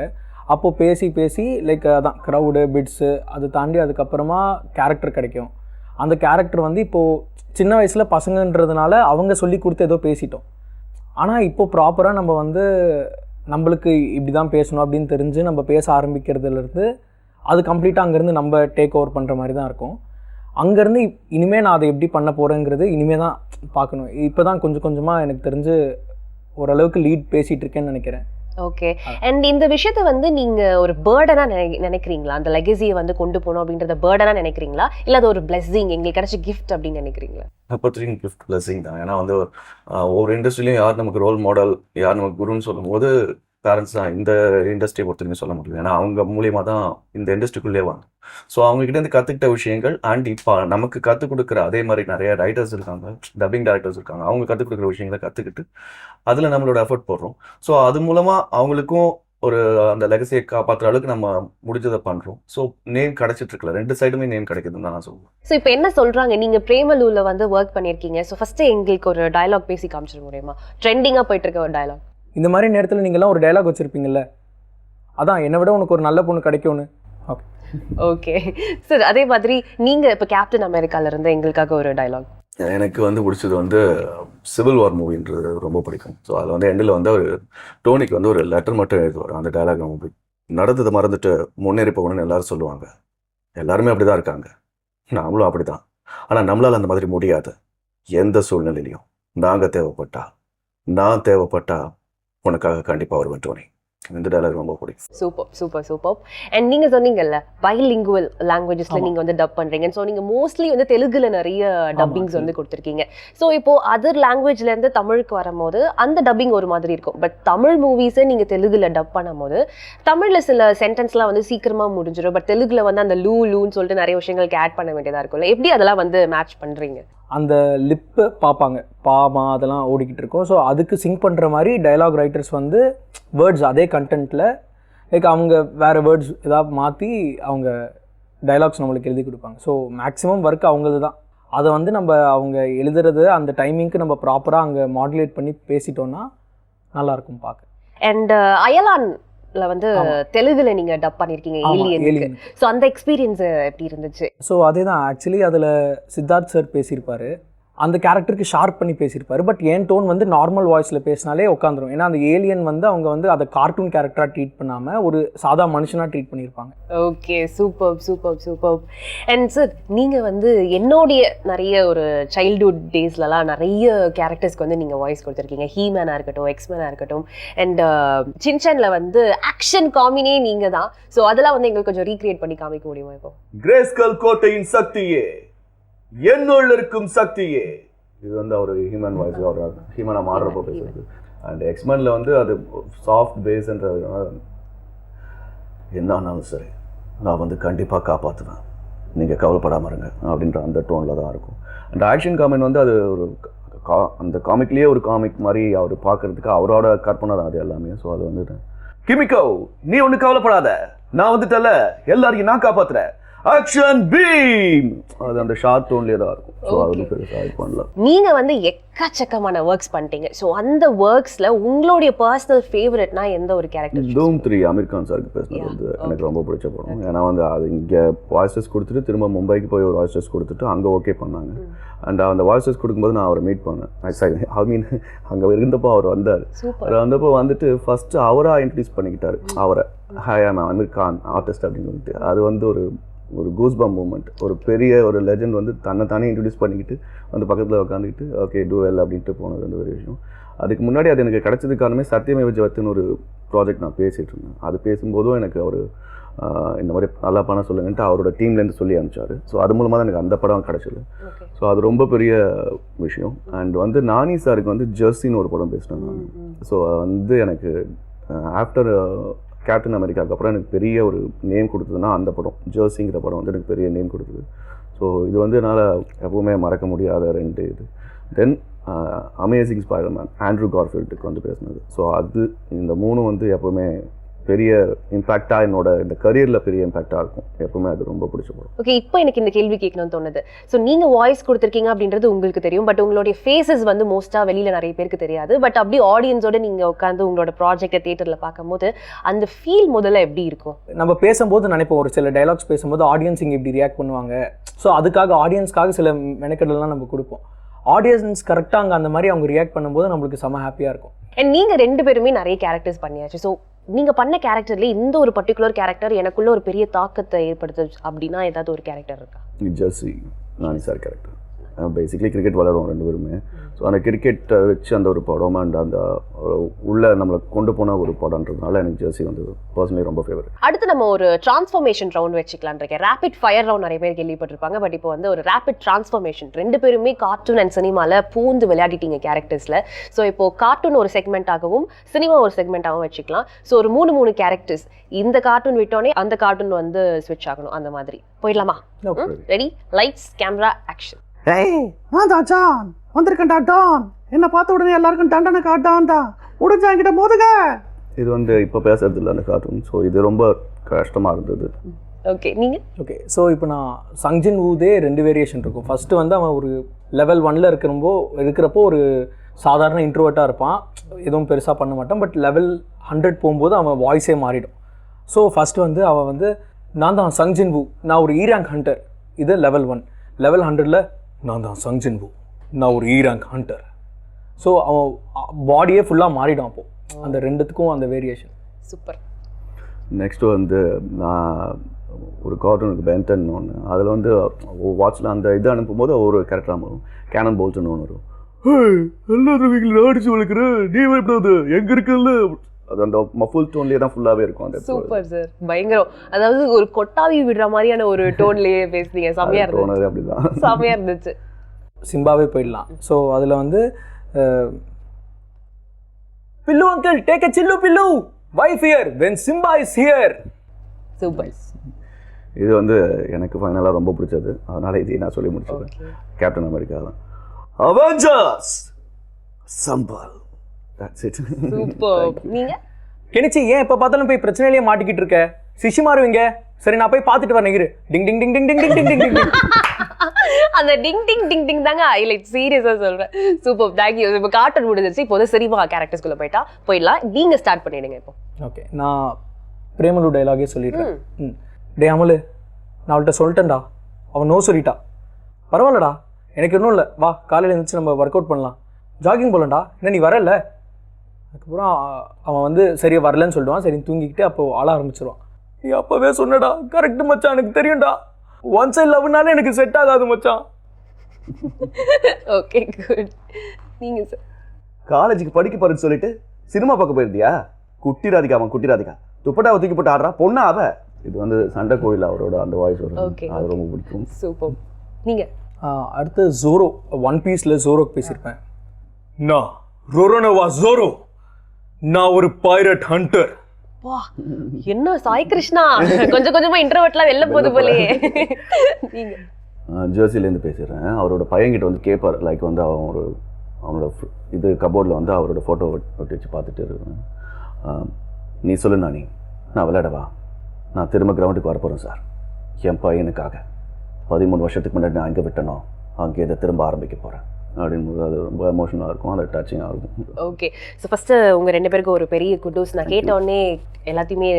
அப்போது பேசி லைக் அதான் க்ரௌடு பிட்ஸு அதை தாண்டி அதுக்கப்புறமா கேரக்டர் கிடைக்கும். அந்த கேரக்டர் வந்து இப்போது சின்ன வயசில் பசங்கன்றதுனால அவங்க சொல்லி கொடுத்து ஏதோ பேசிட்டோம். ஆனால் இப்போது ப்ராப்பராக நம்ம வந்து நம்மளுக்கு இப்படி தான் பேசணும் அப்படின்னு தெரிஞ்சு நம்ம பேச ஆரம்பிக்கிறதுலேருந்து அது கம்ப்ளீட்டாக அங்கேருந்து நம்ம டேக் ஓவர் பண்ணுற மாதிரி தான் இருக்கும். அங்கேருந்து இனிமேல் நான் அதை எப்படி பண்ண போகிறேங்கிறது இனிமேல் தான் பார்க்கணும். இப்போ தான் கொஞ்சம் கொஞ்சமாக எனக்கு தெரிஞ்சு ஓரளவுக்கு லீட் பேசிகிட்டு இருக்கேன்னு நினைக்கிறேன். ஓகே. அண்ட் இந்த விஷயத்த வந்து நீங்க ஒரு பேர்டனா நினைக்கிறீங்களா? அந்த லெகசியை வந்து கொண்டு போகணும் அப்படின்றத பேர்டனா நினைக்கிறீங்களா, இல்லை அது ஒரு பிளெஸிங், எங்களுக்கு கிடைச்ச கிஃப்ட் அப்படின்னு நினைக்கிறீங்களா? அப்போதைக்கு கிஃப்ட் பிளஸிங் தான். ஏன்னா வந்து ஒவ்வொரு இண்டஸ்ட்ரியிலையும் யார் நமக்கு ரோல் மாடல், யார் நமக்கு குருன்னு சொல்லும் போது பேரண்ட்ஸ் தான். இந்த இண்டஸ்ட்ரியை பொறுத்தவரைக்கும் சொல்ல முடியும். ஏன்னா அவங்க மூலியமாக தான் இந்த இண்டஸ்ட்ரிக்குள்ளே வாங்க. ஸோ அவங்ககிட்ட கற்றுக்கிட்ட விஷயங்கள் அண்ட் இப்போ நமக்கு கற்றுக் கொடுக்குற அதே மாதிரி நிறைய ரைட்டர்ஸ் இருக்காங்க, டப்பிங் டைரக்டர்ஸ் இருக்காங்க, அவங்க கற்றுக் கொடுக்குற விஷயங்களை கற்றுக்கிட்டு அதில் நம்மளோட எஃபர்ட் போடுறோம். ஸோ அது மூலமாக அவங்களுக்கும் ஒரு அந்த லெகசியை காப்பாற்றுற அளவுக்கு நம்ம முடிஞ்சதை பண்ணுறோம். ஸோ நேம் கிடைச்சிட்டு இருக்கல, 2 சைடுமே நேம் கிடைக்குதுன்னு தான் நான் சொல்லுவேன். ஸோ இப்போ என்ன சொல்கிறாங்க, நீங்கள் பிரேமலூவில் வந்து ஒர்க் பண்ணியிருக்கீங்க. ஸோ ஃபஸ்ட்டு எங்களுக்கு ஒரு டயலாக் பேசி காமிச்சிட முடியுமா? ட்ரெண்டிங்காக போயிட்டு இருக்க ஒரு டயலாக். இந்த மாதிரி நேரத்தில் நீங்கள்லாம் ஒரு டயலாக் வச்சுருப்பீங்கல்ல, அதான் என்னை விட உனக்கு ஒரு நல்ல பொண்ணு கிடைக்கும்னு. ஓகே ஓகே சார், அதே மாதிரி நீங்கள் இப்போ கேப்டன் அமெரிக்காவிலேருந்து எங்களுக்காக ஒரு டயலாக். எனக்கு வந்து பிடிச்சது வந்து சிவில் வார் மூவின்றது ரொம்ப பிடிக்கும். ஸோ அதில் வந்து எண்டில் வந்து அவர் டோனிக்கு வந்து ஒரு லெட்டர் மட்டும் எழுதுவார். அந்த டைலாக் ரொம்ப பிடிக்கும். நடந்ததை மறந்துட்டு முன்னேறி போகணும்னு எல்லாரும் சொல்லுவாங்க. எல்லாருமே அப்படி தான் இருக்காங்க, நாமளும் அப்படி தான். ஆனால் நம்மளால் அந்த மாதிரி முடியாது. எந்த சூழ்நிலையிலையும் நான் தேவைப்பட்டா உனக்காக கண்டிப்பாக வருவேன் டோனி. இந்த டைலாக் ரொம்ப பிடிக்கும். சூப்பர். அண்ட் நீங்க சொன்னீங்கல்ல பைலிங்குவல் லாங்குவேஜஸ்ல நீங்க வந்து டப் பண்றீங்க. ஸோ நீங்க மோஸ்ட்லி வந்து தெலுங்குல நிறைய டப்பிங்ஸ் வந்து கொடுத்துருக்கீங்க. ஸோ இப்போ அதர் லாங்குவேஜ்ல இருந்து தமிழுக்கு வரும்போது அந்த டப்பிங் ஒரு மாதிரி இருக்கும். பட் தமிழ் மூவிஸை நீங்க தெலுங்குல டப் பண்ணும்போது தமிழ்ல சில சென்டென்ஸ்லாம் வந்து சீக்கிரமா முடிஞ்சிடும். பட் தெலுங்குல வந்து அந்த லூன்னு சொல்லிட்டு நிறைய விஷயங்களுக்கு ஆட் பண்ண வேண்டியதா இருக்கும்ல. எப்படி அதெல்லாம் வந்து மேட்ச் பண்றீங்க? அந்த லிப்பு பார்ப்பாங்க, பாமா அதெல்லாம் ஓடிக்கிட்டு இருக்கும். ஸோ அதுக்கு சிங்க் பண்ணுற மாதிரி டயலாக் ரைட்டர்ஸ் வந்து வேர்ட்ஸ் அதே கண்டென்ட்டில் லைக் அவங்க வேறு வேர்ட்ஸ் ஏதாவது மாற்றி அவங்க டைலாக்ஸ் நம்மளுக்கு எழுதி கொடுப்பாங்க. ஸோ மேக்ஸிமம் ஒர்க் அவங்களது தான். அதை வந்து நம்ம அவங்க எழுதுறது அந்த டைமிங்க்கு நம்ம ப்ராப்பராக அங்கே மாடுலேட் பண்ணி பேசிட்டோன்னா நல்லாயிருக்கும் பார்க்க. அண்ட் அயலான்ல வந்து தெலுங்குல நீங்க டப் பண்ணிருக்கீங்க ஏலியனுக்கு. ஸோ அந்த எக்ஸ்பீரியன்ஸ் எப்படி இருந்துச்சு? ஸோ அதே தான் ஆக்சுவலி அதில் சித்தார்த் சார் பேசியிருப்பார். அந்த கேரக்டருக்கு ஷார்ப் பண்ணி பேசியிருப்பாரு. பட் என் டோன் வந்து நார்மல் வாய்ஸில் பேசினாலே உட்காந்துரும். ஏன்னா அந்த ஏலியன் வந்து அவங்க வந்து அதை கார்ட்டூன் கேரக்டராக ட்ரீட் பண்ணாமல் ஒரு சாதா மனுஷனாக ட்ரீட் பண்ணியிருப்பாங்க. Okay, super. அண்ட் சார் நீங்கள் வந்து என்னுடைய நிறைய ஒரு சைல்ட்ஹுட் டேஸ்லலாம் நிறைய கேரக்டர்ஸ்க்கு வந்து நீங்கள் வாய்ஸ் கொடுத்துருக்கீங்க. ஹீமேனாக இருக்கட்டும், எக்ஸ்மேனாக இருக்கட்டும், அண்ட் சின்சானில் வந்து ஆக்ஷன் காமினே நீங்கள் தான். ஸோ அதெல்லாம் வந்து எங்களுக்கு கொஞ்சம் ரீக்ரியேட் பண்ணி காமிக்க முடியுமா? இப்போ கிரேஸ்கல் கோட்டையின் சக்தியே, என்னுள்ள இருக்கும் சக்தியே, இது வந்து அவர் ஹியூமன் வாய்ஸ், அவர் ஹியூமனா மாறுறப்போ பேசுறது. அண்ட் எக்ஸ்மேன்ல வந்து அது சாஃப்ட் பேஸ்ன்ற என்ன ஆனாலும் சரி நான் வந்து கண்டிப்பாக காப்பாற்றுவேன், நீங்கள் கவலைப்படாமல் இருங்க அப்படின்ற அந்த டோனில் தான் இருக்கும். அண்ட் ஆக்ஷன் காமெண்ட் வந்து அது ஒரு அந்த காமிக்லேயே ஒரு காமிக் மாதிரி அவர் பார்க்கறதுக்கு அவரோட கற்பனை தான் அது எல்லாமே. ஸோ அது வந்து கிமிக்கோ நீ ஒன்றும் கவலைப்படாத, நான் வந்துட்டல, எல்லாரையும் நான் காப்பாற்றுறேன், ஆக்ஷன் பீம், அது அந்த ஷார்ட் டோன்லயே தான் இருக்கும். ஸோ அது பெருசாக இது பண்ணலாம். நீங்க வந்து எக்கச்சக்கமான ஒர்க்ஸ் பண்ணிட்டீங்க. ஸோ அந்த ஒர்க்ஸ்ல உங்களுடைய பர்சனல் ஃபேவரட்னா எந்த ஒரு கேரக்டர்? தூம் 3 அமீர் கான் சாருக்கு பேசினது வந்து எனக்கு ரொம்ப பிடிச்ச படம். ஏன்னா வந்து அது இங்கே வாய்ஸ் டெஸ்ட் கொடுத்துட்டு திரும்ப மும்பைக்கு போய் ஒரு வாய்ஸ் டெஸ்ட் கொடுத்துட்டு அங்கே ஓகே பண்ணாங்க. அண்ட் அந்த வாய்ஸ் டெஸ்ட் கொடுக்கும்போது நான் அவரை மீட் பண்ணேன். ஐ மீன் அங்கே இருந்தப்போ அவர் வந்தார். அவர் வந்தப்போ வந்துட்டு ஃபர்ஸ்ட் அவராக இன்ட்ரடியூஸ் பண்ணிக்கிட்டாரு அவரை, hi I'm Aamir Khan artist அப்படின்னு சொல்லிட்டு. அது வந்து ஒரு கூஸ்பம் மூமெண்ட். ஒரு பெரிய ஒரு லெஜண்ட் வந்து தன்னை இன்ட்ரடியூஸ் பண்ணிக்கிட்டு வந்து பக்கத்தில் உட்காந்துக்கிட்டு ஓகே டூ வெல் அப்படின்ட்டு போனது அந்த ஒரு விஷயம். அதுக்கு முன்னாடி அது எனக்கு கிடைச்சது காரணமே சத்தியமேவ ஜெயத்தேன்னு ஒரு ப்ராஜெக்ட் நான் பேசிகிட்டு இருந்தேன். அது பேசும்போதும் எனக்கு அவர் இந்த மாதிரி நல்லா பண்ண சொல்லுங்கன்ட்டு அவரோட டீம்லேருந்து சொல்லி அனுப்பிச்சார். ஸோ அது மூலமாக தான் எனக்கு அந்த படம் கிடச்சிது. ஸோ அது ரொம்ப பெரிய விஷயம். அண்ட் வந்து நானி சாருக்கு வந்து ஜெர்சின்னு ஒரு படம் பேசினேன் நான். ஸோ வந்து எனக்கு ஆஃப்டர் கேப்டன் அமெரிக்காவுக்கு அப்புறம் எனக்கு பெரிய ஒரு நேம் கொடுத்ததுன்னா அந்த படம் ஜெர்சிங்கிற படம் வந்து எனக்கு பெரிய நேம் கொடுத்தது. ஸோ இது வந்து என்னால் எப்பவுமே மறக்க முடியாத 2 இது. தென் அமேசிங் ஸ்பைடர்மேன் ஆண்ட்ரூ கார்ஃபீல்டுக்கு வந்து பேசினது. ஸோ அது இந்த 3 வந்து எப்போவுமே பெரிய இம்பாக்டாக என்னோட இந்த கரியரில் பெரிய இம்பாக்டாக இருக்கும். எப்பவுமே அது ரொம்ப பிடிச்ச படம். ஓகே, இப்போ எனக்கு இந்த கேள்வி கேட்கணும்னு தோணுது. ஸோ நீங்கள் வாய்ஸ் கொடுத்துருக்கீங்க அப்படின்றது உங்களுக்கு தெரியும். பட் உங்களுடைய ஃபேஸஸ் வந்து மோஸ்ட்டாக வெளியில் நிறைய பேருக்கு தெரியாது. பட் அப்படி ஆடியன்ஸோட நீங்கள் உட்காந்து உங்களோட ப்ராஜெக்டை தியேட்டரில் பார்க்கும்போது அந்த ஃபீல் முதல்ல எப்படி இருக்கும்? நம்ம பேசும்போது நினைப்போம் ஒரு சில டைலாக்ஸ் பேசும்போது ஆடியன்ஸ் இங்கே இப்படி ரியாக்ட் பண்ணுவாங்க. ஸோ அதுக்காக ஆடியன்ஸ்க்காக சில மெனக்கெடலாம் நம்ம கொடுப்போம். ஆடியன்ஸ் கரெக்டாக அங்கே அந்த மாதிரி அவங்க ரியாக்ட் பண்ணும்போது நம்மளுக்கு செம ஹாப்பியாக இருக்கும். அண்ட் நீங்கள் 2 பேருமே நிறைய கேரக்டர்ஸ் பண்ணியாச்சு. ஸோ நீங்கள் பண்ண கேரக்டர்லேயே இந்த ஒரு பர்டிகுலர் கேரக்டர் எனக்குள்ள ஒரு பெரிய தாக்கத்தை ஏற்படுத்துச்சு அப்படின்னா ஏதாவது ஒரு கேரக்டர் இருக்கா? ஜெர்சி நானி சார் கேரக்டர். பேசிக்லி கிரிக்கெட் விளையாடுவோம் 2 பேருமே. ஸோ அந்த கிரிக்கெட்டை வச்சு அந்த ஒரு படம் அண்ட் அந்த உள்ள நம்மளை கொண்டு போன ஒரு படம்ன்றதுனால எனக்கு ஜெர்சி வந்து பர்சனலி ரொம்ப ஃபேவரட். அடுத்து நம்ம ஒரு டிரான்ஸ்ஃபர்மேஷன் ரவுண்ட் வச்சுக்கலான் இருக்கேன். ரேபிட் ஃபயர் ரவுண்ட் நிறைய பேர் கேள்விப்பட்டிருப்பாங்க. பட் இப்போ வந்து ஒரு ரேபிட் டிரான்ஸ்ஃபர்மேஷன். 2 பேருமே கார்ட்டூன் அண்ட் சினிமாவில் பூந்து விளையாடிட்டீங்க கேரக்டர்ஸில். ஸோ இப்போ கார்ட்டூன் ஒரு செக்மெண்ட்டாகவும் சினிமா ஒரு செக்மெண்ட்டாகவும் வச்சுக்கலாம். ஸோ ஒரு 3 கேரக்டர்ஸ், இந்த கார்ட்டூன் விட்டோடனே அந்த கார்ட்டூன் வந்து ஸ்விட்ச் ஆகணும். அந்த மாதிரி போயிடலாமா? Ready, lights camera action. ஏய் நான் தான் ஜான் வந்திருக்கேன்டா டான், என்ன பார்த்த உடனே எல்லாருக்கும் டண்டனை காட்டான் தான் முடிஞ்சா என்கிட்ட மோதுங்க. இது வந்து இப்போ பேசுறது இல்லை அந்த கார்ட்டூன். ஸோ இது ரொம்ப கஷ்டமாக இருந்தது. ஓகே, நீங்கள்? ஓகே, ஸோ இப்போ நான் சங்ஜின் வூதே 2 வேரியேஷன் இருக்கும். ஃபஸ்ட்டு வந்து அவன் ஒரு லெவல் 1ல் இருக்கிறப்போ ஒரு சாதாரண இன்ட்ரோவர்ட்டாக இருப்பான், எதுவும் பெருசாக பண்ண மாட்டான். பட் லெவல் 100 போகும்போது அவன் வாய்ஸே மாறிடும். ஸோ ஃபஸ்ட்டு வந்து அவன் வந்து நான் தான் சங்ஜின் வூ, நான் ஒரு ஈராங் ஹண்டர். இது லெவல் 1. லெவல் 100ல் நான் தான் சங்ஜின் வூ, நான் ஒரு ஈராங்க் ஹண்டர். ஸோ அவன் பாடியே ஃபுல்லாக மாறிடும் அப்போது. அந்த ரெண்டுத்துக்கும் அந்த வேரியேஷன். சூப்பர். நெக்ஸ்ட்டு வந்து நான் ஒரு கார்ட்டூனுக்கு பென்டன் ஒன்று, அதில் வந்து வாட்சில் அந்த இது அனுப்பும்போது ஒரு கேரக்டராக வரும், கேனன் போல்ட்னு ஒன்று வரும். எல்லாரும் வீட்டில் அடிச்சு வளர்க்குறேன், நீ எப்படாது எங்கே இருக்குல்ல, அது அந்த மஃபுல் டோன்லேயே தான் ஃபுல்லாகவே இருக்கும் அந்த. சூப்பர் சார், பயங்கரம். அதாவது ஒரு கொட்டாவி விடுற மாதிரியான ஒரு டோன்லேயே பேசுறீங்க, செம்மையா இருந்துச்சு. அப்படிதான் செம்மையா இருந்துச்சு. சிம்பாவே போயிடலாம். ஸோ அதில் வந்து bill uncle take a chill pill, why fear when Simba is here. Super. இது வந்து எனக்கு ஃபைனலாக ரொம்ப பிடிச்சது, அதனால் இதை நான் சொல்லி முடிச்சிடுறேன். கேப்டன் அமெரிக்கா தான். அவெஞ்சர்ஸ் சம்பல். That's it. சூப்பர். நீங்க கெனிச்சி ஏன் எப்போ பார்த்தாலும் போய் பிரச்சனையிலேயே மாட்டிக்கிட்டு இருக்க, சிஷி மாறுவீங்க. சரி நான் போய் பார்த்துட்டு வரேன். டிங் டிங் டிங் டிங் டிங் டிங் டிங் டிங். அந்த டிங் டிங் டிங் டிங் தாங்க ஹைலைட். சீரியஸா சொல்றேன். Super, thank you. இப்போ கார்ட்டூன் முடிஞ்சிருச்சு, இப்போ வந்து சரிவா கேரக்டர்ஸ்குள்ள போயிடலாம். நீங்க ஸ்டார்ட் பண்ணிடுங்க இப்போ. ஓகே, நான் பிரேமலு டைலாகே சொல்லிடுறேன். டே அமலு, நான் அவள்கிட்ட சொல்லிட்டேன்டா, அவன் நோ சொல்லிட்டா. பரவாயில்லடா, எனக்கு இன்னும் இல்லை, வா காலையில் எழுந்துச்சு நம்ம ஒர்க் அவுட் பண்ணலாம், ஜாகிங் போகலண்டா. என்ன நீ வரல? அதுக்கப்புறம் அவன் வந்து சரியா வரலன்னு சொல்லிடுவான். சரி தூங்கிக்கிட்டு அப்போ ஆள ஆரம்பிச்சிருவான். நீ அப்போவே சொன்னடா, கரெக்ட் மச்சான், எனக்கு தெரியும்டா, ஒன் சைட் லவ்னால எனக்கு செட் ஆகாது மச்சான். Okay, good. நீங்க சார். காலேஜுக்கு படிக்க போறேன்னு சொல்லிட்டு சினிமா பார்க்க போயிருந்தியா? குட்டி ராதிகா, அவன் குட்டி ராதிகா, துப்பட்டாவை தூக்கி போட்டு ஆடுறா பொண்ணா அவ. இது வந்து சண்டை கோயில் அவரோட அந்த வாய்ஸ் வரும், அது ரொம்ப பிடிக்கும். சூப்பர். நீங்க அடுத்து ஜோரோ, ஒன் பீஸில் ஜோரோக்கு பேசியிருப்பேன். நான் ரொரோனோவா ஜோரோ, நான் ஒரு பைரட் ஹண்டர். வா, என்ன சாய் கிருஷ்ணா, கொஞ்சம் கொஞ்சமா இன்ட்ரோவர்ட்லாம் வெளில போகுது போலயே. நீங்க ஜெர்சிலேருந்து பேசுகிறேன். அவரோட பையன்கிட்ட வந்து கேட்பார், லைக் வந்து அவனோட இது கபோர்டில் வந்து அவரோட ஃபோட்டோ ஒட்டி வச்சு பார்த்துட்டு இருக்கேன். நீ சொல்லு நானி, நான் விளையாடவா? நான் திரும்ப கிரவுண்டுக்கு வரப்போகிறேன் சார், என் பையனுக்காக. 13 வருஷத்துக்கு முன்னாடி நான் அங்கே விட்டனோ அங்கே இதை திரும்ப ஆரம்பிக்க போகிறேன் அப்படின்போது அது ரொம்ப எமோஷனலாக இருக்கும், அது டச்சிங்காக இருக்கும். ஓகே, ஸோ ஃபஸ்ட்டு உங்கள் 2 பேருக்கும் ஒரு பெரிய குட்டூஸ். நான் கேட்டோடனே எல்லாத்தையுமே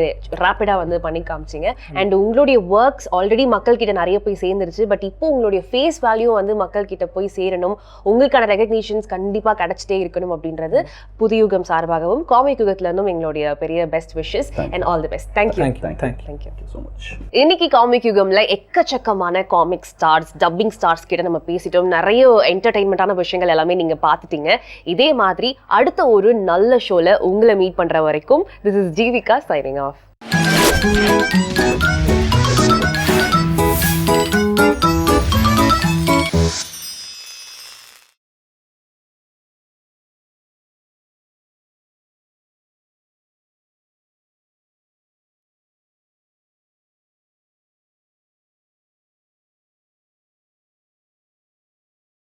ரேப்பிடாக வந்து பண்ணி காமிச்சிங்க. அண்ட் உங்களுடைய ஒர்க்ஸ் ஆல்ரெடி மக்கள்கிட்ட நிறைய போய் சேர்ந்துருச்சு. பட் இப்போ உங்களுடைய ஃபேஸ் வேல்யூ வந்து மக்கள்கிட்ட போய் சேரணும், உங்களுக்கான ரெகக்னிஷன்ஸ் கண்டிப்பாக கிடச்சிட்டே இருக்கணும் அப்படின்றது புதுயுகம் சார்பாகவும் காமிக் யுகத்துலேருந்தும் எங்களுடைய பெரிய best wishes and all the best. Thank you. Thank you so much. இன்னைக்கு காமிக் யுகம்ல எக்கச்சக்கமான காமிக் ஸ்டார்ஸ், டப்பிங் ஸ்டார்ஸ் கிட்ட நம்ம பேசிட்டோம். நிறைய என்டர்டைன்மெண்டான விஷயங்கள் எல்லாமே நீங்க பார்த்துட்டீங்க. இதே மாதிரி அடுத்த ஒரு நல்ல ஷோல உங்களை மீட் பண்ற வரைக்கும், this is Jeevika signing off.